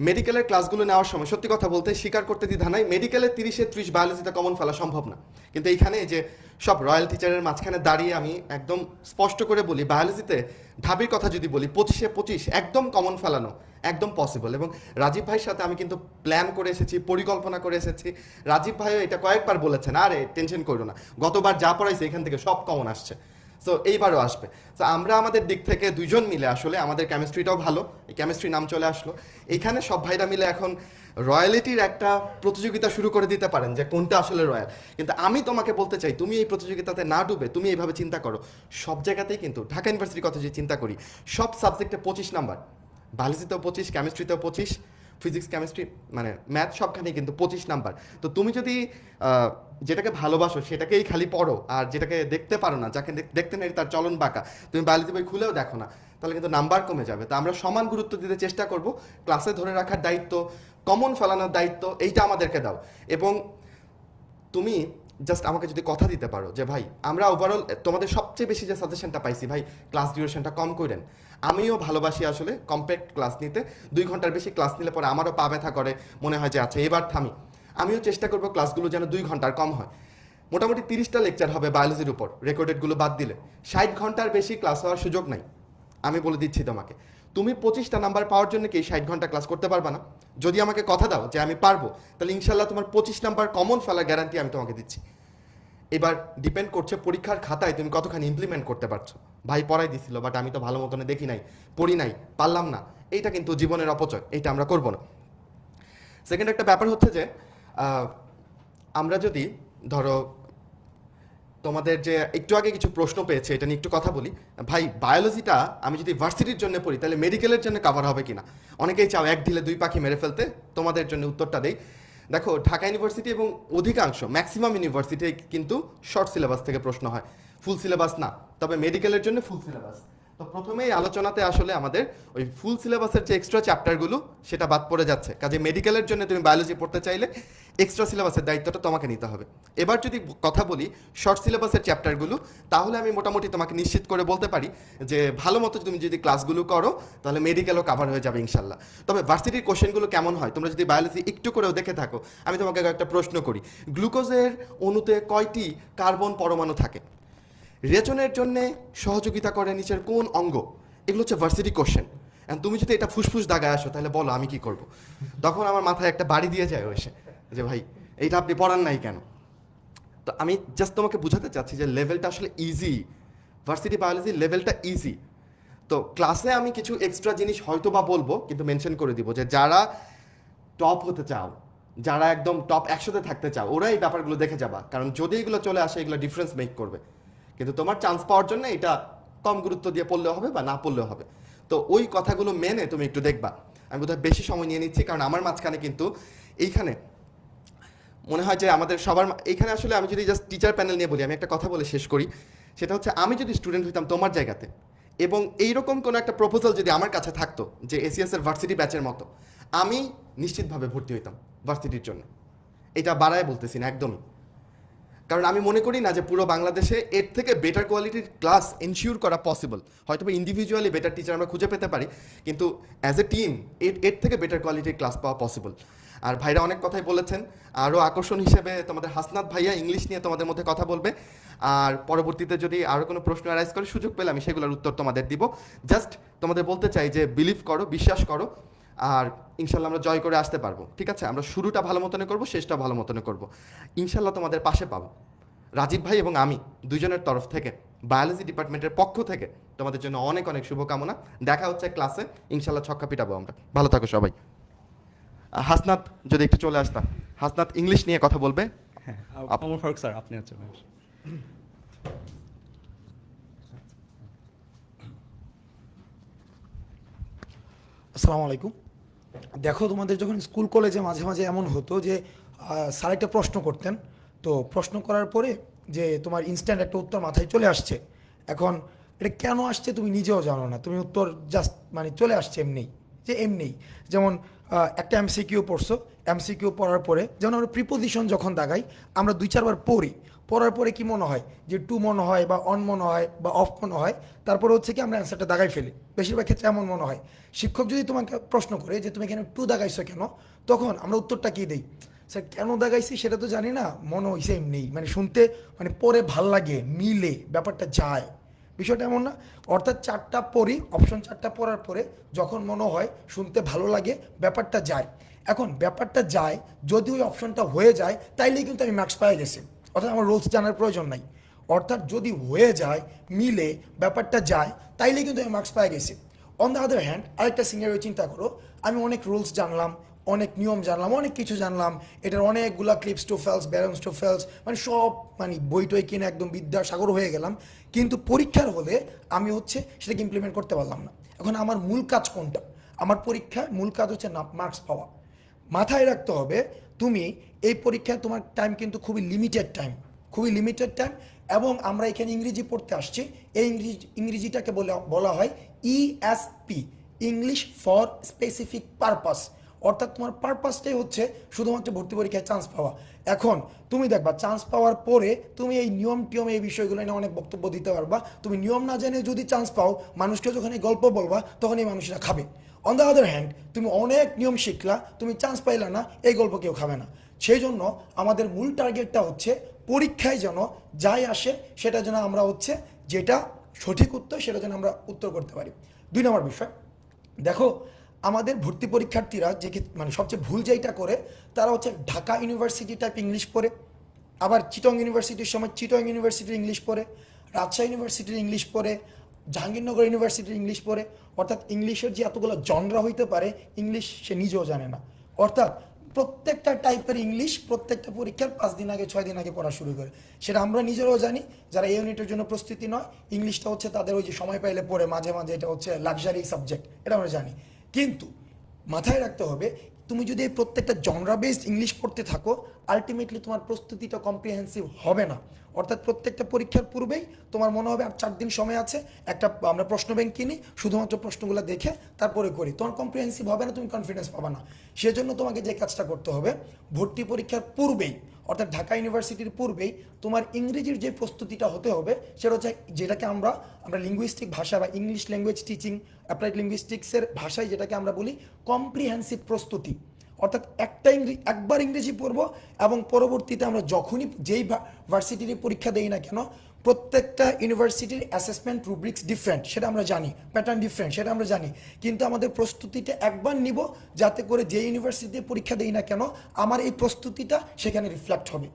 মেডিকেলের ক্লাসগুলো নেওয়ার সময় সত্যি কথা বলতে স্বীকার করতে দ্বিধা নাই, মেডিকেলের 30-30 বায়োলজিতে কমন ফেলা সম্ভব না, কিন্তু এইখানে যে সব রয়্যাল টিচারের মাঝখানে দাঁড়িয়ে আমি একদম স্পষ্ট করে বলি, বায়োলজিতে ঢাবির কথা যদি বলি 25-25 একদম কমন ফেলানো একদম পসিবল। এবং রাজীব ভাইয়ের সাথে আমি কিন্তু প্ল্যান করে এসেছি, পরিকল্পনা করে এসেছি। রাজীব ভাইও এটা কয়েকবার বলেছেন, আরে টেনশন করো না, গতবার যা পড়াইছে এখান থেকে সব কমন আসছে, সো এইবারও আসবে। তো আমরা আমাদের দিক থেকে দুইজন মিলে আসলে আমাদের কেমিস্ট্রিটাও ভালো, এই কেমিস্ট্রি নাম চলে আসলো, এইখানে সব ভাইরা মিলে এখন রয়্যালিটির একটা প্রতিযোগিতা শুরু করে দিতে পারেন যে কোনটা আসলে রয়্যাল। কিন্তু আমি তোমাকে বলতে চাই, তুমি এই প্রতিযোগিতাতে না ডুবে তুমি এইভাবে চিন্তা করো, সব জায়গাতেই কিন্তু ঢাকা ইউনিভার্সিটির কথা যদি চিন্তা করি, সব সাবজেক্টে 25 নাম্বার, বায়োলজিতেও 25, কেমিস্ট্রিতেও 25, ফিজিক্স কেমিস্ট্রি মানে ম্যাথ সবখানেই কিন্তু 25 নাম্বার। তো তুমি যদি যেটাকে ভালোবাসো সেটাকেই খালি পড়ো, আর যেটাকে দেখতে পারো না, যাকে দেখতে নেই তার চলন বাঁকা, তুমি বায়োলজি বই খুলেও দেখো না, তাহলে কিন্তু নাম্বার কমে যাবে। তো আমরা সমান গুরুত্ব দিতে চেষ্টা করব, ক্লাসে ধরে রাখার দায়িত্ব, কমন ফেলানোর দায়িত্ব এইটা আমাদেরকে দাও। এবং তুমি জাস্ট আমাকে যদি কথা দিতে পারো যে ভাই আমরা ওভারঅল তোমাদের সবচেয়ে বেশি যে সাজেশনটা পাইছি ভাই ক্লাস ডিউরেশনটা কম করেন, আমিও ভালোবাসি আসলে কম্প্যাক্ট ক্লাস নিতে, 2 ঘন্টার বেশি ক্লাস নিলে পরে আমারও পা ব্যথা করে, মনে হয় যে আচ্ছা এবার থামি। আমিও চেষ্টা করবো ক্লাসগুলো যেন 2 ঘন্টার কম হয়। মোটামুটি 30টা লেকচার হবে বায়োলজির উপর, রেকর্ডেডগুলো বাদ দিলে 60 ঘন্টার বেশি ক্লাস হওয়ার সুযোগ নাই, আমি বলে দিচ্ছি তোমাকে। তুমি 25টা নাম্বার পাওয়ার জন্য কি 60 ঘন্টা ক্লাস করতে পারবা না? যদি আমাকে কথা দাও যে আমি পারবো, তাহলে ইনশাল্লাহ তোমার 25 নাম্বার কমন ফেলার গ্যারান্টি আমি তোমাকে দিচ্ছি। এবার ডিপেন্ড করছে পরীক্ষার খাতায় তুমি কতখানি ইমপ্লিমেন্ট করতে পারছো। ভাই পড়াই দিছিল বাট আমি তো ভালো মতনে দেখি নাই, পড়ি নাই, পারলাম না, এইটা কিন্তু জীবনের অপচয়, এইটা আমরা করবো না। সেকেন্ড একটা ব্যাপার হচ্ছে যে আমরা যদি ধরো তোমাদের যে একটু আগে কিছু প্রশ্ন পেয়েছে এটা নিয়ে একটু কথা বলি। ভাই বায়োলজিটা আমি যদি ভার্সিটির জন্য পড়ি তাহলে মেডিকেলের জন্য কভার হবে কিনা, অনেকেই চাও এক ঢিলে 2 পাখি মেরে ফেলতে, তোমাদের জন্য উত্তরটা দেই। দেখো ঢাকা ইউনিভার্সিটি এবং অধিকাংশ ম্যাক্সিমাম ইউনিভার্সিটি কিন্তু শর্ট সিলেবাস থেকে প্রশ্ন হয়, ফুল সিলেবাস না, তবে মেডিকেলের জন্য ফুল সিলেবাস। তো প্রথমেই আলোচনাতে আসলে আমাদের ওই ফুল সিলেবাসের যে এক্সট্রা চ্যাপ্টারগুলো সেটা বাদ পড়ে যাচ্ছে, কাজে মেডিকেলের জন্য তুমি বায়োলজি পড়তে চাইলে এক্সট্রা সিলেবাসের দায়িত্বটা তোমাকে নিতে হবে। এবার যদি কথা বলি শর্ট সিলেবাসের চ্যাপ্টারগুলো, তাহলে আমি মোটামুটি তোমাকে নিশ্চিত করে বলতে পারি যে ভালো মতো তুমি যদি ক্লাসগুলো করো তাহলে মেডিকেলও কাভার হয়ে যাবে ইনশাল্লাহ। তবে ভার্সিটির কোশ্চেনগুলো কেমন হয় তোমরা যদি বায়োলজি একটু করেও দেখে থাকো, আমি তোমাকে একটা প্রশ্ন করি, গ্লুকোজের অণুতে কয়টি কার্বন পরমাণু থাকে? রেচনের জন্য সহযোগিতা করে নিচের কোন অঙ্গ? এগুলো হচ্ছে ভার্সিটি কোশ্চেন। তুমি যদি এটা ফুসফুস দাগায় আসো তাহলে বলো আমি কি করব? তখন আমার মাথায় একটা বাড়ি দিয়ে যায় এসে যে ভাই এইটা আপনি পড়ান নাই কেন? তো আমি জাস্ট তোমাকে বোঝাতে চাচ্ছি যে লেভেলটা আসলে ইজি, ভার্সিটি বায়োলজি লেভেলটা ইজি। তো ক্লাসে আমি কিছু এক্সট্রা জিনিস হয়তো বা বলবো, কিন্তু মেনশন করে দিব যে যারা টপ হতে চাও, যারা একদম টপ 100-তে থাকতে চাও, ওরা এই ব্যাপারগুলো দেখে যাবা, কারণ যদি এগুলো চলে আসে এগুলো ডিফারেন্স মেক করবে। কিন্তু তোমার চান্স পাওয়ার জন্য এটা কম গুরুত্ব দিয়ে পড়লেও হবে বা না পড়লেও হবে। তো ওই কথাগুলো মেনে তুমি একটু দেখবা। আমি বোধহয় বেশি সময় নিয়ে নিচ্ছি, কারণ আমার মাঝখানে কিন্তু এইখানে মনে হয় যে আমাদের সবার এইখানে আসলে আমি যদি জাস্ট টিচার প্যানেল নিয়ে বলি, আমি একটা কথা বলে শেষ করি, সেটা হচ্ছে আমি যদি স্টুডেন্ট হইতাম তোমার জায়গাতে এবং এইরকম কোনো একটা প্রপোজাল যদি আমার কাছে থাকতো যে এসিএস এর ভার্সিটি ব্যাচের মতো, আমি নিশ্চিতভাবে ভর্তি হইতাম ভার্সিটির জন্য। এটা বাড়ায় বলতেছি না একদমই, কারণ আমি মনে করি না যে পুরো বাংলাদেশে এর থেকে বেটার কোয়ালিটির ক্লাস এনশিওর করা পসিবল। হয়তো ইন্ডিভিজুয়ালি বেটার টিচার আমরা খুঁজে পেতে পারি, কিন্তু অ্যাজ এ টিম এর থেকে বেটার কোয়ালিটির ক্লাস পাওয়া পসিবল। আর ভাইরা অনেক কথাই বলেছেন, আরও আকর্ষণ হিসেবে তোমাদের হাসনাত ভাইয়া ইংলিশ নিয়ে তোমাদের মধ্যে কথা বলবে, আর পরবর্তীতে যদি আরও কোনো প্রশ্ন অ্যারাইজ করে সুযোগ পেলে আমি সেগুলোর উত্তর তোমাদের দিব। জাস্ট তোমাদের বলতে চাই যে বিলিভ করো, বিশ্বাস করো, আর ইনশাল্লাহ আমরা জয় করে আসতে পারবো। ঠিক আছে, আমরা শুরুটা ভালো মতনে করবো, শেষটা ভালো মতনে করবো, ইনশাল্লাহ তোমাদের পাশে পাবো। রাজীব ভাই এবং আমি দুজনের তরফ থেকে, বায়োলজি ডিপার্টমেন্টের পক্ষ থেকে তোমাদের জন্য অনেক অনেক শুভকামনা। দেখা হচ্ছে ক্লাসে, ইনশাল্লাহ ছক্কা পিটাবো আমরা। ভালো থাকো সবাই। হাসনাত যদি একটু চলে আসতাম, হাসনাত ইংলিশ নিয়ে কথা বলবে। হ্যাঁ, ওমর ফারুক স্যার আপনি হচ্ছে ভাই। আসসালামু আলাইকুম। দেখো তোমাদের যখন স্কুল কলেজে মাঝে মাঝে এমন হতো যে স্যার একটা প্রশ্ন করতেন, তো প্রশ্ন করার পরে যে তোমার ইনস্ট্যান্ট একটা উত্তর মাথায় চলে আসছে। এখন এটা কেন আসছে তুমি নিজেও জানো না, তুমি উত্তর জাস্ট মানে চলে আসছে এমনিই, যে এমনিই। যেমন একটা এমসিকিউ পড়ছো, এমসিকিউ পড়ার পরে যেমন আমরা প্রিপোজিশন যখন দাগাই আমরা 2-4 বার পড়ি, পড়ার পরে কি মনে হয় যে টু মনে হয় বা অন মনে হয় বা অফ মনে হয়, তারপরে হচ্ছে কি আমরা অ্যান্সারটা দাগাই ফেলি। বেশিরভাগ ক্ষেত্রে এমন মনে হয়। শিক্ষক যদি তোমাকে প্রশ্ন করে যে তুমি এখানে টু দাগাইছো কেন, তখন আমরা উত্তরটা কি দিই, স্যার কেন দাগাইছি সেটা তো জানি না, মনে হয়েছে এমনি, মানে শুনতে মানে পরে ভাল লাগে, মিলে ব্যাপারটা যায়। বিষয়টা এমন না? অর্থাৎ 4টা পড়ি, অপশন 4টা পড়ার পরে যখন মনে হয় শুনতে ভালো লাগে, ব্যাপারটা যায়। এখন ব্যাপারটা যায়, যদি ওই অপশনটা হয়ে যায় তাইলেই কিন্তু আমি মার্কস পেয়ে গেছি, অর্থাৎ আমার রুলস জানার প্রয়োজন নাই। অর্থাৎ যদি হয়ে যায়, মিলে, ব্যাপারটা যায়, তাইলেই কিন্তু আমি মার্কস পেয়ে গেছি। অন দ্য আদার হ্যান্ড আরেকটা সিনারিও চিন্তা করো, আমি অনেক রুলস জানলাম, অনেক নিয়ম জানলাম, অনেক কিছু জানলাম, এটার অনেকগুলা ক্লিপস টু ফেলস, ব্যালেন্স টু ফেলস, মানে সব মানে বই টই কিনে একদম বিদ্যাসাগর হয়ে গেলাম, কিন্তু পরীক্ষার হলে আমি হচ্ছে সেটাকে ইমপ্লিমেন্ট করতে পারলাম না। এখন আমার মূল কাজ কোনটা? আমার পরীক্ষায় মূল কাজ হচ্ছে মার্কস পাওয়া। মাথায় রাখতে হবে তুমি এই পরীক্ষায় তোমার টাইম কিন্তু খুবই লিমিটেড টাইম, খুবই লিমিটেড টাইম। এবং আমরা এখানে ইংরেজি পড়তে আসছি, এই ইংরেজিটাকে বলা হয় ESP, English for specific purpose. অর্থাৎ তোমার পারপাসটাই হচ্ছে শুধুমাত্র ভর্তি পরীক্ষায় চান্স পাওয়া। এখন তুমি দেখবা চান্স পাওয়ার পরে তুমি এই নিয়ম টিয়ম এই বিষয়গুলো নিয়ে অনেক বক্তব্য দিতে পারবা। তুমি নিয়ম না জেনে যদি চান্স পাও, মানুষকে যখন এই গল্প বলবা তখন এই মানুষরা খাবে। অন দ্য আদার হ্যান্ড তুমি অনেক নিয়ম শিখলা, তুমি চান্স পাইলা না, এই গল্প কেউ খাবে না। সেই জন্য আমাদের মূল টার্গেটটা হচ্ছে পরীক্ষায় যেন যাই আসে সেটা যেন আমরা হচ্ছে যেটা সঠিক উত্তর সেটা যেন আমরা উত্তর করতে পারি। 2 নম্বর বিষয়, দেখো আমাদের ভর্তি পরীক্ষার্থীরা যে মানে সবচেয়ে ভুল যেটা করে, তারা হচ্ছে ঢাকা ইউনিভার্সিটি টাইপ ইংলিশ পড়ে, আবার চিটং ইউনিভার্সিটির সময় চিটং ইউনিভার্সিটির ইংলিশ পড়ে, রাজশাহী ইউনিভার্সিটির ইংলিশ পড়ে, জাহাঙ্গীরনগর ইউনিভার্সিটির ইংলিশ পড়ে। অর্থাৎ ইংলিশের যে এতগুলো জনরা হইতে পারে, ইংলিশ সে নিজেও জানে না। অর্থাৎ প্রত্যেকটা টাইপের ইংলিশ প্রত্যেকটা পরীক্ষার 5 দিন আগে 6 দিন আগে পড়া শুরু করে। সেটা আমরা নিজেরাও জানি, যারা এই ইউনিটের জন্য প্রস্তুতি নয়, ইংলিশটা হচ্ছে তাদের ওই যে সময় পাইলে পড়ে মাঝে মাঝে, এটা হচ্ছে লাক্সারি সাবজেক্ট, এটা আমরা জানি। কিন্তু মাথায় রাখতে হবে, তুমি যদি এই প্রত্যেকটা জনরা বেসড ইংলিশ পড়তে থাকো, আলটিমেটলি তোমার প্রস্তুতিটা কম্প্রিহেন্সিভ হবে না। অর্থাৎ প্রত্যেকটা পরীক্ষার পূর্বেই তোমার মনে হবে আর 4 দিন সময় আছে, একটা আমরা প্রশ্ন ব্যাংক কিনি, শুধুমাত্র প্রশ্নগুলো দেখে তারপরে করি, তোমার কম্প্রিহেন্সিভ হবে না, তুমি কনফিডেন্স পাবে না। সেজন্য তোমাকে যে কাজটা করতে হবে, ভর্তি পরীক্ষার পূর্বেই অর্থাৎ ঢাকা ইউনিভার্সিটির পূর্বেই তোমার ইংরেজির যে প্রস্তুতিটা হতে হবে, সেটা হচ্ছে যেটাকে আমরা লিঙ্গুইস্টিক ভাষা বা ইংলিশ ল্যাঙ্গুয়েজ টিচিং অ্যাপ্লাইড লিঙ্গুইস্টিক্সের ভাষায় যেটাকে আমরা বলি কম্প্রিহেন্সিভ প্রস্তুতি। অর্থাৎ একবার ইংরেজি পড়বো এবং পরবর্তীতে আমরা যখনই যেই ভার্সিটির পরীক্ষা দেই না কেন, প্রত্যেকটা ইউনিভার্সিটির অ্যাসেসমেন্ট রুব্রিক্স ডিফারেন্ট, সেটা আমরা জানি, প্যাটার্ন ডিফারেন্ট, সেটা আমরা জানি। কিন্তু আমাদের প্রস্তুতিটা একবার নিব, যাতে করে যে ইউনিভার্সিটিতে পরীক্ষা দেই না কেন আমার এই প্রস্তুতিটা সেখানে রিফ্লেক্ট হবে।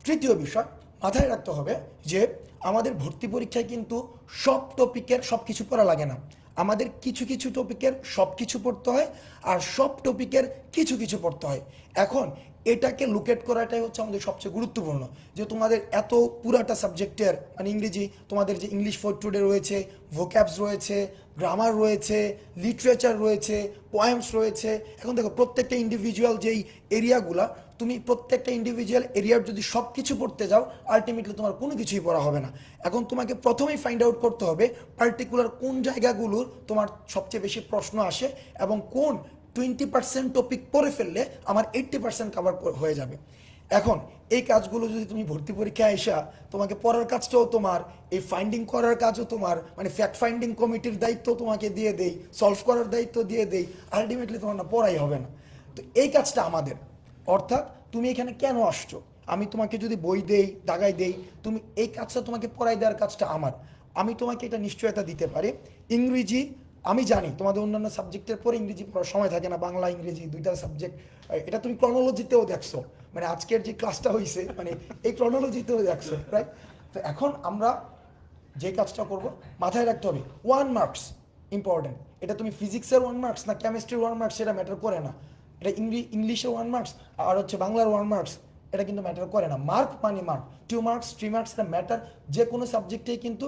তৃতীয় বিষয় মাথায় রাখতে হবে যে আমাদের ভর্তি পরীক্ষায় কিন্তু সব টপিকের সব কিছু পড়া লাগে না। আমাদের কিছু কিছু টপিকের সব কিছু পড়তে হয়, আর সব টপিকের কিছু কিছু পড়তে হয়। এখন এটাকে লোকেট করাটাই হচ্ছে আমাদের সবচেয়ে গুরুত্বপূর্ণ, যে তোমাদের এত পুরাটা সাবজেক্টের মানে ইংরেজি, তোমাদের যে ইংলিশ ফর টুডে রয়েছে, ভোক্যাবস রয়েছে, গ্রামার রয়েছে, লিটারেচার রয়েছে, পোয়েমস রয়েছে। এখন দেখো প্রত্যেকটা ইন্ডিভিজুয়াল যেই এরিয়াগুলা, তুমি প্রত্যেকটা ইন্ডিভিজুয়াল এরিয়ার যদি সব কিছু পড়তে যাও, আলটিমেটলি তোমার কোনো কিছুই পড়া হবে না। এখন তোমাকে প্রথমেই ফাইন্ড আউট করতে হবে পার্টিকুলার কোন জায়গাগুলোর তোমার সবচেয়ে বেশি প্রশ্ন আসে, এবং কোন 20% টপিক পড়ে ফেললে আমার 80% কভার হয়ে যাবে। এখন এই কাজগুলো যদি তুমি ভর্তি পরীক্ষায় আসা, তোমাকে পড়ার কাজটাও তোমার, এই ফাইন্ডিং করার কাজও তোমার, মানে ফ্যাক্ট ফাইন্ডিং কমিটির দায়িত্ব তোমাকে দিয়ে দেই, সলভ করার দায়িত্ব দিয়ে দেই, আলটিমেটলি তোমার না পড়াই হবে না। তো এই কাজটা আমাদের। অর্থাৎ তুমি এখানে কেন আসছো, আমি তোমাকে যদি বই দেই, দাগাই দেই, তুমি এই কাজটা তোমাকে পড়াই দেওয়ার কাজটা আমার। আমি তোমাকে এটা নিশ্চয়তা দিতে পারি, ইংরেজি আমি জানি তোমাদের অন্যান্য সাবজেক্টের পরে ইংরেজি পড়ার সময় থাকে না, বাংলা ইংরেজি দুইটা সাবজেক্ট, এটা তুমি ক্রনোলজিতেও দেখছো, মানে আজকের যে ক্লাসটা হয়েছে মানে এই ক্রনোলজিতেও দেখছো, রাইট? তো এখন আমরা যে কাজটা করব, মাথায় রাখতে হবে 1 মার্কস ইম্পর্টেন্ট। এটা তুমি ফিজিক্সের 1 মার্কস না কেমিস্ট্রির 1 মার্কস সেটা ম্যাটার করে না। এটা ইংলিশের 1 মার্কস আর হচ্ছে বাংলার 1 মার্কস, এটা কিন্তু ম্যাটার করে না। মার্ক মানে মার্ক, 2 মার্কস 3 মার্কস এটা ম্যাটার। যে কোনো সাবজেক্টেই কিন্তু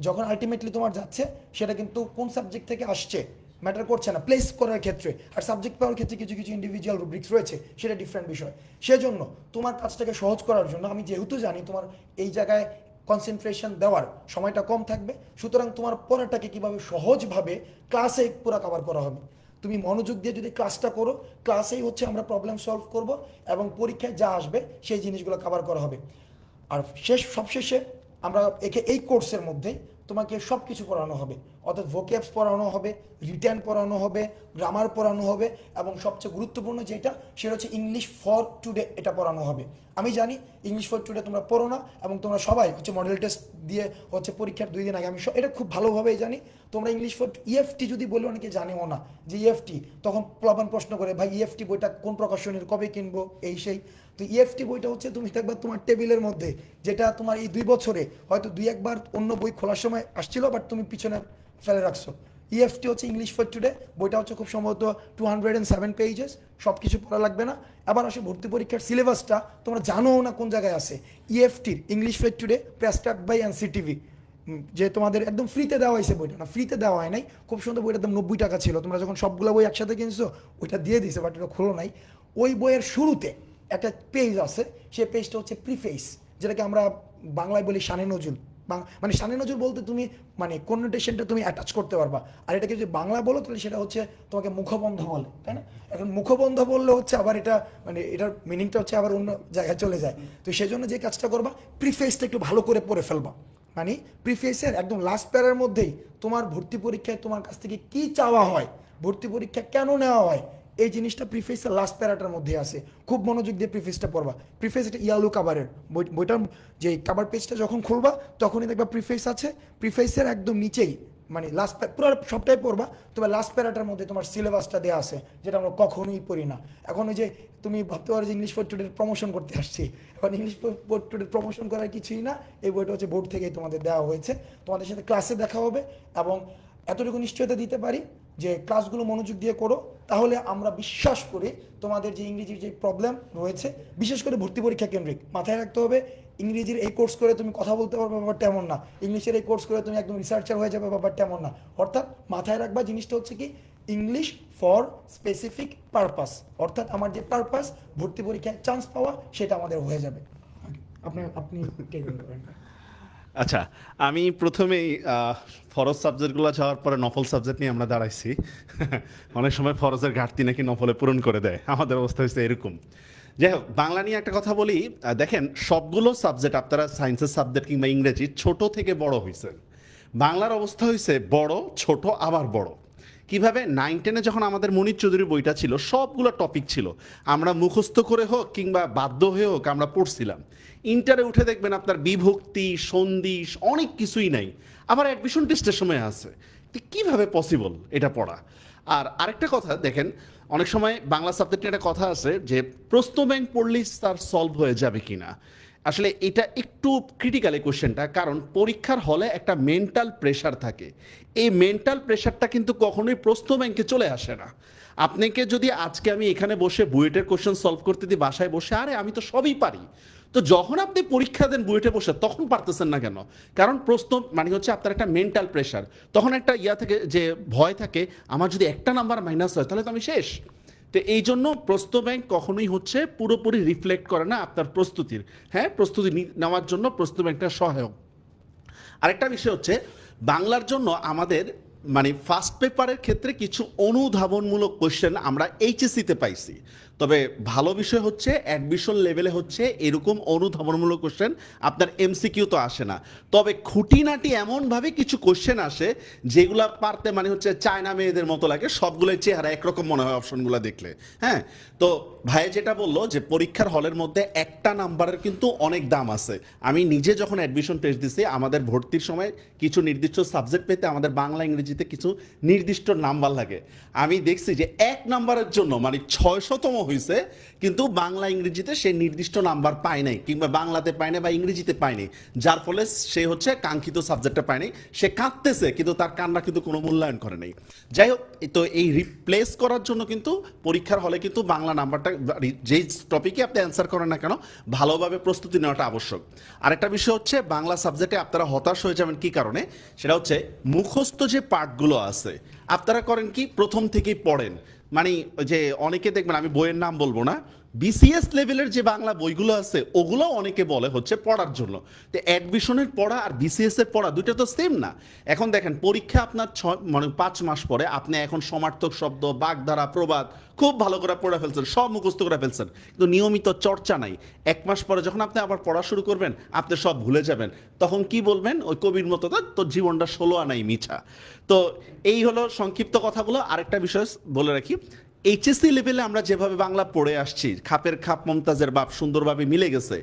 যখন আলটিমেটলি তোমার যাচ্ছে, সেটা কিন্তু কোন সাবজেক্ট থেকে আসছে, ম্যাটার করছে না প্লেস করার ক্ষেত্রে। আর সাবজেক্ট পাওয়ার ক্ষেত্রে কিছু কিছু ইন্ডিভিজুয়াল রুব্রিক্স রয়েছে, সেটা ডিফারেন্ট বিষয়। সেজন্য তোমার কাজটাকে সহজ করার জন্য আমি যেহেতু জানি তোমার এই জায়গায় কনসেন্ট্রেশন দেওয়ার সময়টা কম থাকবে, সুতরাং তোমার পড়াটাকে কীভাবে সহজভাবে ক্লাসে পুরো কভার করা হবে। তুমি মনোযোগ দিয়ে যদি ক্লাসটা করো, ক্লাসেই হচ্ছে আমরা প্রবলেম সলভ করব এবং পরীক্ষায় যা আসবে সেই জিনিসগুলো কভার করা হবে। আর সবশেষে আমরা এই কোর্সের মধ্যেই তোমাকে সব কিছু পড়ানো হবে, অর্থাৎ ভোক্যাবস পড়ানো হবে, রিটেন পড়ানো হবে, গ্রামার পড়ানো হবে, এবং সবচেয়ে গুরুত্বপূর্ণ যেটা সেটা হচ্ছে ইংলিশ ফর টুডে, এটা পড়ানো হবে। আমি জানি ইংলিশ ফর টুডে তোমরা পড়ো না, এবং তোমরা সবাই হচ্ছে মডেল টেস্ট দিয়ে হচ্ছে পরীক্ষার 2 দিন আগে, আমি এটা খুব ভালোভাবেই জানি। তোমরা ইংলিশ ফর ইএফটি যদি বলে অনেকে জানেও না যে ইএফটি, তখন প্লাবন প্রশ্ন করে ভাই ইএফটি বইটা কোন প্রকাশনীর, কবে কিনবো, এই সেই। তো ইএফটি বইটা হচ্ছে তুমি দেখবা তোমার টেবিলের মধ্যে, যেটা তোমার এই 2 বছরে হয়তো 2-1 বার অন্য বই খোলার সময় আসছিল, বাট তুমি পিছনে ফেলে রাখছো। ইএফটি হচ্ছে ইংলিশ ফর টুডে, বইটা হচ্ছে খুব সম্ভবত 207 পেজেস, সব কিছু পড়া লাগবে না। আবার আসে ভর্তি পরীক্ষার সিলেবাসটা তোমরা জানো না কোন জায়গায় আছে। ইএফটির English for today prescribed by NCTB, যে তোমাদের একদম ফ্রিতে দেওয়া হয়েছে, বইটা না ফ্রিতে দেওয়া হয় নাই, খুব সুন্দর বইটার দাম 90 টাকা ছিল, তোমরা যখন সবগুলো বই একসাথে কিনছো ওইটা দিয়ে দিছে, বাট এটা খোলো নাই। ওই বইয়ের শুরুতে একটা পেজ আছে, সেই পেজটা হচ্ছে প্রিফেস, যেটাকে আমরা বাংলায় বলি শানে নজুল। মানে শানে নজুল বলতে তুমি মানে কননোটেশনটা তুমি অ্যাটাচ করতে পারবা, আর এটাকে যদি বাংলা বলো তাহলে সেটা হচ্ছে তোমাকে মুখবন্ধ বলে, তাই না? এখন মুখবন্ধ বললে হচ্ছে আবার এটা মানে এটার মিনিংটা হচ্ছে আবার অন্য জায়গায় চলে যায়। তো সেই জন্য যে কাজটা করবা, প্রিফেসটা একটু ভালো করে পড়ে ফেলবা। মানে প্রিফেসের একদম লাস্ট প্যারার মধ্যেই তোমার ভর্তি পরীক্ষায় তোমার কাছ থেকে কি চাওয়া হয়, ভর্তি পরীক্ষা কেন নেওয়া হয়, এই জিনিসটা প্রিফেসের লাস্ট প্যারাটার মধ্যে আছে। খুব মনোযোগ দিয়ে প্রিফেসটা পড়বা। প্রিফেস এটা ইয়ালু কাভারের বইটার যে কাভার পেজটা যখন খুলবা তখনই দেখবা প্রিফেস আছে। প্রিফেসের একদম নিচেই মানে লাস্ট পুরো সবটাই পড়বা, তবে লাস্ট প্যারাটার মধ্যে তোমার সিলেবাসটা দেওয়া আছে, যেটা আমরা কখনোই পড়ি না। এখন ওই যে তুমি ভাবতে পারো যে ইংলিশ ফর টুডের প্রমোশন করতে আসছি, এখন ইংলিশ ফর টুডের প্রমোশন করার কিছুই না। এই বইটা হচ্ছে বোর্ড থেকেই তোমাদের দেওয়া হয়েছে, তোমাদের সাথে ক্লাসে দেখা হবে। এবং এতটুকু নিশ্চয়তা দিতে পারি যে ক্লাসগুলো মনোযোগ দিয়ে করো, তাহলে আমরা বিশ্বাস করি তোমাদের যে ইংরেজির যে প্রবলেম রয়েছে, বিশেষ করে ভর্তি পরীক্ষা কেন্দ্রিক, মাথায় রাখতে হবে ইংরেজির এই কোর্স করে তুমি কথা বলতে পারবে ব্যাপারটা এমন না, ইংলিশের এই কোর্স করে তুমি একদম রিসার্চার হয়ে যাবে ব্যাপারটা এমন না। অর্থাৎ মাথায় রাখবা জিনিসটা হচ্ছে কি, ইংলিশ ফর স্পেসিফিক পারপাস, অর্থাৎ আমার যে পারপাস ভর্তি পরীক্ষায় চান্স পাওয়া, সেটা আমাদের হয়ে যাবে। আপনি take over করেন। আচ্ছা, আমি প্রথমেই ফরজ সাবজেক্টগুলো যাওয়ার পরে নফল সাবজেক্ট নিয়ে আমরা দাঁড়াইছি। অনেক সময় ফরজের ঘাটতি নাকি নফলে পূরণ করে দেয়, আমাদের অবস্থা হচ্ছে এরকম। যাই হোক, বাংলা নিয়ে একটা কথা বলি। দেখেন, সবগুলো সাবজেক্ট আপনারা সায়েন্সের সাবজেক্ট কিংবা ইংরেজি ছোট থেকে বড় হয়েছেন, বাংলার অবস্থা হয়েছে বড় ছোট আবার বড়। কিভাবে? 9-10-এ যখন আমাদের মনির চৌধুরীর বইটা ছিল, সবগুলো টপিক ছিল, আমরা মুখস্থ করে হোক কিংবা বাধ্য হয়ে হোক আমরা পড়ছিলাম। ইন্টারে উঠে দেখবেন আপনার বিভক্তি, সন্ধিশ অনেক কিছুই নাই, আবার অ্যাডমিশন টেস্টের সময় আছে। তো কীভাবে পসিবল এটা পড়া? আর আরেকটা কথা দেখেন, অনেক সময় বাংলা সাবজেক্টে একটা কথা আছে যে প্রশ্ন ব্যাংক পড়লেই তার সলভ হয়ে যাবে কিনা। আসলে এটা একটু ক্রিটিক্যাল এই কোশ্চেনটা, কারণ পরীক্ষার হলে একটা মেন্টাল প্রেশার থাকে। এই মেন্টাল প্রেশারটা কিন্তু কখনোই প্রশ্ন ব্যাংকে চলে আসে না। আপনাকে যদি আজকে আমি এখানে বসে বুয়েটের কোশ্চেন সলভ করতে দিই বাসায় বসে, আরে আমি তো সবই পারি, তো যখন আপনি পরীক্ষা দেন বুয়েটে বসে তখন পারতেছেন না কেন? কারণ প্রশ্ন মানে হচ্ছে আপনার একটা মেন্টাল প্রেশার, তখন একটা থেকে যে ভয় থাকে, আমার যদি একটা নাম্বার মাইনাস হয় তাহলে তো আমি শেষ। তো এই জন্য প্রশ্ন ব্যাংক কখনোই হচ্ছে পুরোপুরি রিফ্লেক্ট করে না আপনার প্রস্তুতির। হ্যাঁ, প্রস্তুতি নেওয়ার জন্য প্রশ্ন ব্যাংকটা সহায়ক। আরেকটা বিষয় হচ্ছে, বাংলার জন্য আমাদের মানে ফার্স্ট পেপারের ক্ষেত্রে কিছু অনুধাবনমূলক কোশ্চেন আমরা এইচএসসিতে পাইছি, তবে ভালো বিষয় হচ্ছে অ্যাডমিশন লেভেলে হচ্ছে এরকম অনুধাবনমূলক কোশ্চেন আপনার এমসিকিউ তো আসে না, তবে খুঁটিনাটি এমনভাবে কিছু কোশ্চেন আসে যেগুলা পারতে মানে হচ্ছে চায়না মেয়েদের মতো লাগে, সবগুলোই চেহারা একরকম মনে হয় অপশনগুলো দেখলে। হ্যাঁ, তো ভাই যেটা বললো যে পরীক্ষার হলের মধ্যে একটা নাম্বারের কিন্তু অনেক দাম আছে। আমি নিজে যখন অ্যাডমিশন টেস্ট দিছি, আমাদের ভর্তির সময় কিছু নির্দিষ্ট সাবজেক্ট পেতে আমাদের বাংলা ইংরেজিতে কিছু নির্দিষ্ট নাম্বার লাগে। আমি দেখছি যে 1 নাম্বারের জন্য মানে 600তম হয়েছে, কিন্তু বাংলা ইংরেজিতে সে নির্দিষ্ট নাম্বার পায় নাই, কিংবা বাংলাতে পায় নাই বা ইংরেজিতে পায়নি, যার ফলে সে হচ্ছে কাঙ্ক্ষিত সাবজেক্টটা পায়নি। সে কাঁদতেছে, কিন্তু তার কান্না কিন্তু কোনো মূল্যায়ন করে নাই। যাই হোক, তো এই রিপ্লেস করার জন্য কিন্তু পরীক্ষার হলে কিন্তু বাংলা নাম্বারটা, যেই টপিকে আপনি অ্যান্সার করেন না কেন, ভালোভাবে প্রস্তুতি নেওয়াটা আবশ্যক। আরেকটা বিষয় হচ্ছে, বাংলা সাবজেক্টে আপনারা হতাশ হয়ে যাবেন কি কারণে, সেটা হচ্ছে মুখস্থ যে পার্টগুলো আছে আপনারা করেন কি প্রথম থেকেই পড়েন। মানে যে অনেকে দেখবেন, আমি বইয়ের নাম বলবো না, বিসিএস লেভেলের যে বাংলা বইগুলো আছে ওগুলো অনেকে বলে হচ্ছে পড়ার জন্য। তো অ্যাডমিশনের পড়া আর বিসিএস এর পড়া দুইটা তো সেম না। এখন দেখেন, পরীক্ষা আপনার 5 মাস পরে আপনি এখন সমার্থক শব্দ, বাগধারা, প্রবাদ খুব ভালো করে পড়ে ফেলছেন, সব মুখস্থ করে ফেলছেন, কিন্তু নিয়মিত চর্চা নাই। 1 মাস পরে যখন আপনি আবার পড়া শুরু করবেন, আপনি সব ভুলে যাবেন। তখন কি বলবেন, ওই কবির মতো, তোর জীবনটা 16 আনাই মিছা। তো এই হলো সংক্ষিপ্ত কথাগুলো। আরেকটা বিষয় বলে রাখি, এইচএসসি লেভেলে আমরা যেভাবে বাংলা পড়ে আসছি, খাপের খাপ মমতাজের বাপ সুন্দরভাবে মিলে গেছে,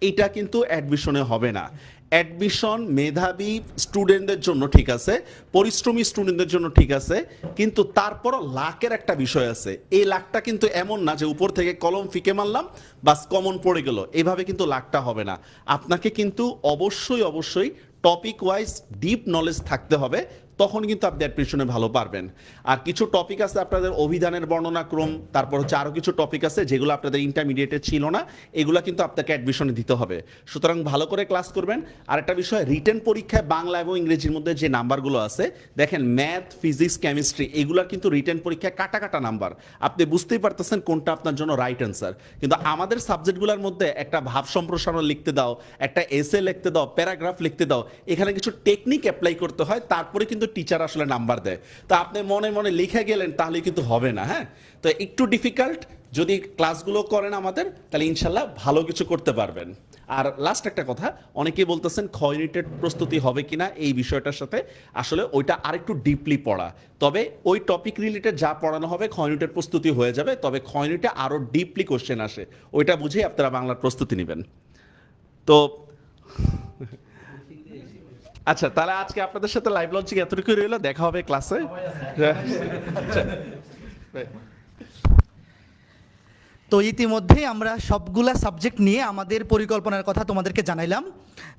এটা কিন্তু অ্যাডমিশনে হবে না। অ্যাডমিশন মেধাবী স্টুডেন্টদের জন্য ঠিক আছে, পরিশ্রমী স্টুডেন্টদের জন্য ঠিক আছে, কিন্তু তারপরও লাকের একটা বিষয় আছে। এই লাকটা কিন্তু এমন না যে উপর থেকে কলম ফিকে মারলাম বাস কমন পড়ে গেল, এইভাবে কিন্তু লাকটা হবে না। আপনাকে কিন্তু অবশ্যই টপিক ওয়াইজ ডিপ নলেজ থাকতে হবে, তখন কিন্তু আপনি অ্যাডমিশনে ভালো পারবেন। আর কিছু টপিক আছে আপনাদের অভিধানের বর্ণনাক্রম, তারপর হচ্ছে আরও কিছু টপিক আছে যেগুলো আপনাদের ইন্টারমিডিয়েটে ছিল না, এগুলো কিন্তু আপনাকে অ্যাডমিশনে দিতে হবে। সুতরাং ভালো করে ক্লাস করবেন। আর একটা বিষয়, রিটেন পরীক্ষায় বাংলা এবং ইংরেজির মধ্যে যে নাম্বারগুলো আছে, দেখেন ম্যাথ, ফিজিক্স, কেমিস্ট্রি, এগুলোর কিন্তু রিটেন পরীক্ষায় কাটা নাম্বার। আপনি বুঝতেই পারতেছেন কোনটা আপনার জন্য রাইট অ্যান্সার। কিন্তু আমাদের সাবজেক্টগুলোর মধ্যে একটা ভাব সম্প্রসারণ লিখতে দাও, একটা এসে লিখতে দাও, প্যারাগ্রাফ লিখতে দাও, এখানে কিছু টেকনিক অ্যাপ্লাই করতে হয়, তারপরে কিন্তু টিচার আসলে নাম্বার দেয়। তো আপনি মনে মনে লিখে গেলেন, তাহলে কিন্তু হবে না। হ্যাঁ, তো একটু ডিফিকাল্ট। যদি ক্লাসগুলো করেন আমাদের, তাহলে ইনশাল্লাহ ভালো কিছু করতে পারবেন। আর লাস্ট একটা কথা, অনেকেই বলতেছেন খ ইউনিটের প্রস্তুতি হবে কিনা এই বিষয়টার সাথে, আসলে ওইটা আরেকটু ডিপলি পড়া। তবে ওই টপিক রিলেটেড যা পড়ানো হবে খ ইউনিটের প্রস্তুতি হয়ে যাবে, তবে খ ইউনিটে আরও ডিপলি কোশ্চেন আসে, ওইটা বুঝেই আপনারা বাংলার প্রস্তুতি নেবেন। তো আচ্ছা, তাহলে আজকে আপনাদের সাথে লাইভ লঞ্চিং এতটুকু রইলো, দেখা হবে ক্লাসে। তো ইতিমধ্যেই আমরা সবগুলা সাবজেক্ট নিয়ে আমাদের পরিকল্পনার কথা তোমাদেরকে জানাইলাম।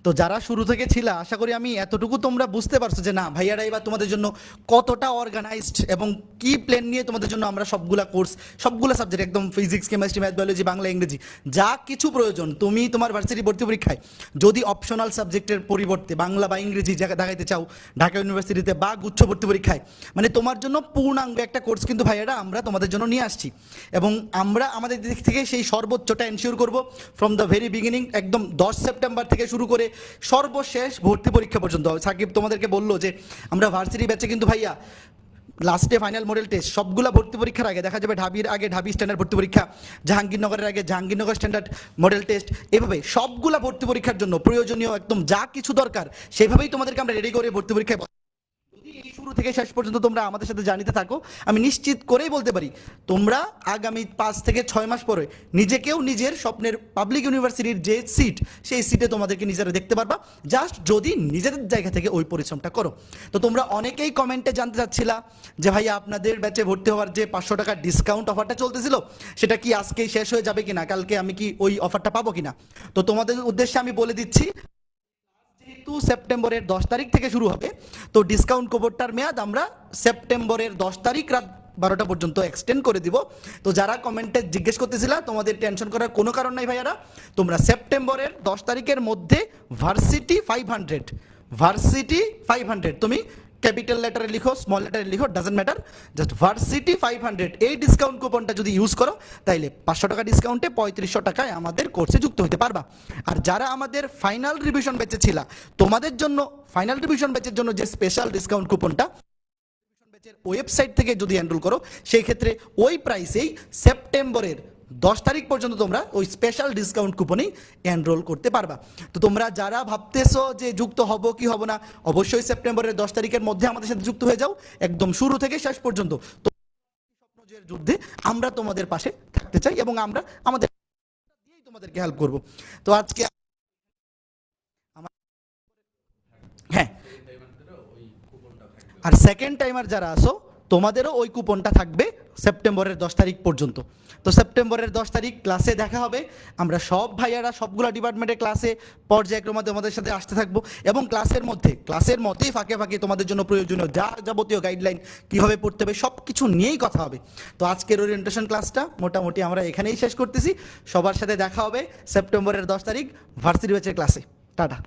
তো যারা শুরু থেকে ছিল, আশা করি আমি এতটুকু তোমরা বুঝতে পারছো যে না ভাইয়ারা এবার তোমাদের জন্য কতটা অর্গানাইজড এবং কি প্ল্যান নিয়ে তোমাদের জন্য আমরা সবগুলা কোর্স, সবগুলা সাবজেক্ট, একদম physics, chemistry, math, biology, Bangla, ইংরেজি, যা কিছু প্রয়োজন তুমি তোমার ভার্সিটি ভর্তি পরীক্ষায় যদি অপশনাল সাবজেক্টের পরিবর্তে বাংলা বা ইংরেজি দেখাইতে চাও ঢাকা ইউনিভার্সিটিতে বা গুচ্ছ ভর্তি পরীক্ষায়, মানে তোমার জন্য পূর্ণাঙ্গ একটা কোর্স কিন্তু ভাইয়ারা আমরা তোমাদের জন্য নিয়ে আসছি। এবং আমরা আমাদের দিক থেকে সেই সর্বোচ্চটা এনশিওর করব ফ্রম দ্য ভেরি বিগিনিং, একদম 10 সেপ্টেম্বর থেকে শুরু করে সর্বশেষ ভর্তি পরীক্ষা পর্যন্ত। সাকিব তোমাদেরকে বললো যে আমরা ভার্সিটি ব্যাচে কিন্তু ভাইয়া লাস্টে ফাইনাল মডেল টেস্ট সবগুলা ভর্তি পরীক্ষার আগে দেখা যাবে, ঢাবির আগে ঢাবি স্ট্যান্ডার্ড ভর্তি পরীক্ষা, জাহাঙ্গীরনগরের আগে জাহাঙ্গীরনগর স্ট্যান্ডার্ড মডেল টেস্ট, এভাবে সবগুলা ভর্তি পরীক্ষার জন্য প্রয়োজনীয় একদম যা কিছু দরকার সেভাবেই তোমাদেরকে আমরা রেডি করে ভর্তি পরীক্ষায় এই শুরু থেকে শেষ পর্যন্ত তোমরা আমাদের সাথে জানিতে থাকো, আমি নিশ্চিত করেই বলতে পারি তোমরা আগামী 5 থেকে 6 মাস পরে নিজেকেও নিজের স্বপ্নের পাবলিক ইউনিভার্সিটির যে সিট, সেই সিটে তোমাদেরকে নিজেরা দেখতে পারবা, জাস্ট যদি নিজেদের জায়গা থেকে ওই পরিশ্রমটা করো। তো তোমরা অনেকেই কমেন্টে জানতে চাচ্ছিলা যে ভাইয়া আপনাদের ব্যাচে ভর্তি হওয়ার যে 500 টাকার ডিসকাউন্ট অফারটা চলতেছিল সেটা কি আজকেই শেষ হয়ে যাবে কিনা, কালকে আমি কি ওই অফারটা পাবো কিনা। তো তোমাদের উদ্দেশ্যে আমি বলে দিচ্ছি, যেহেতু সেপ্টেম্বরের 10 তারিখ থেকে শুরু হবে, তো ডিসকাউন্ট কোডটার মেয়াদ আমরা সেপ্টেম্বরের 10 তারিখ রাত 12টা পর্যন্ত এক্সটেন্ড করে দিব। তো যারা কমেন্টে জিজ্ঞেস করতেছিলা, তোমাদের টেনশন করার কোনো কারণ নাই ভাইয়ারা, তোমরা সেপ্টেম্বরের 10 তারিখের মধ্যে ভার্সিটি 500 তুমি ক্যাপিটাল লেটারে লিখো, স্মল লেটারে লিখো, ডাজেন্ট ম্যাটার, জাস্ট ভার্সিটি 500 এই ডিসকাউন্ট কুপনটা যদি ইউজ করো, তাইলে 500 টাকা ডিসকাউন্টে 3500 টাকায় আমাদের কোর্সে যুক্ত হতে পারবা। আর যারা আমাদের ফাইনাল রিভিশন ব্যাচে ছিল, তোমাদের জন্য ফাইনাল রিভিশন ব্যাচের জন্য যে স্পেশাল ডিসকাউন্ট কুপনটা ওয়েবসাইট থেকে যদি এনরোল করো, সেই ক্ষেত্রে ওই প্রাইসেই সেপ্টেম্বরের 10 তারিখ পর্যন্ত তোমরা ওই স্পেশাল ডিসকাউন্ট কুপনেই এনরোল করতে পারবা। তো তোমরা যারা ভাবতেছো যে যুক্ত হব কি হব না, অবশ্যই সেপ্টেম্বরের 10 তারিখের মধ্যে আমাদের সাথে যুক্ত হয়ে যাও, একদম শুরু থেকে শেষ পর্যন্ত। তো স্বপ্নজয়ের যুদ্ধে আমরা তোমাদের পাশে থাকতে চাই এবং আমরা আমাদের দিয়েই তোমাদেরকে হেল্প করব। তো আজকে হ্যাঁ, আর সেকেন্ড টাইমার যারা আসো তোমাদেরও ওই কুপনটা থাকবে সেপ্টেম্বরের 10 তারিখ পর্যন্ত। তো সেপ্টেম্বরের 10 তারিখ ক্লাসে দেখা হবে। আমরা সব ভাইয়ারা সবগুলো ডিপার্টমেন্টের ক্লাসে পর্যায়ক্রমে তোমাদের সাথে আসতে থাকবো, এবং ক্লাসের মধ্যেই ফাঁকে ফাঁকে তোমাদের জন্য প্রয়োজনীয় যাবতীয় গাইডলাইন কীভাবে পড়তে হবে সব কিছু নিয়েই কথা হবে। তো আজকের ওরিয়েন্টেশন ক্লাসটা মোটামুটি আমরা এখানেই শেষ করতেছি। সবার সাথে দেখা হবে সেপ্টেম্বরের 10 তারিখ ভার্সিটি ব্যাচের ক্লাসে। টাটা।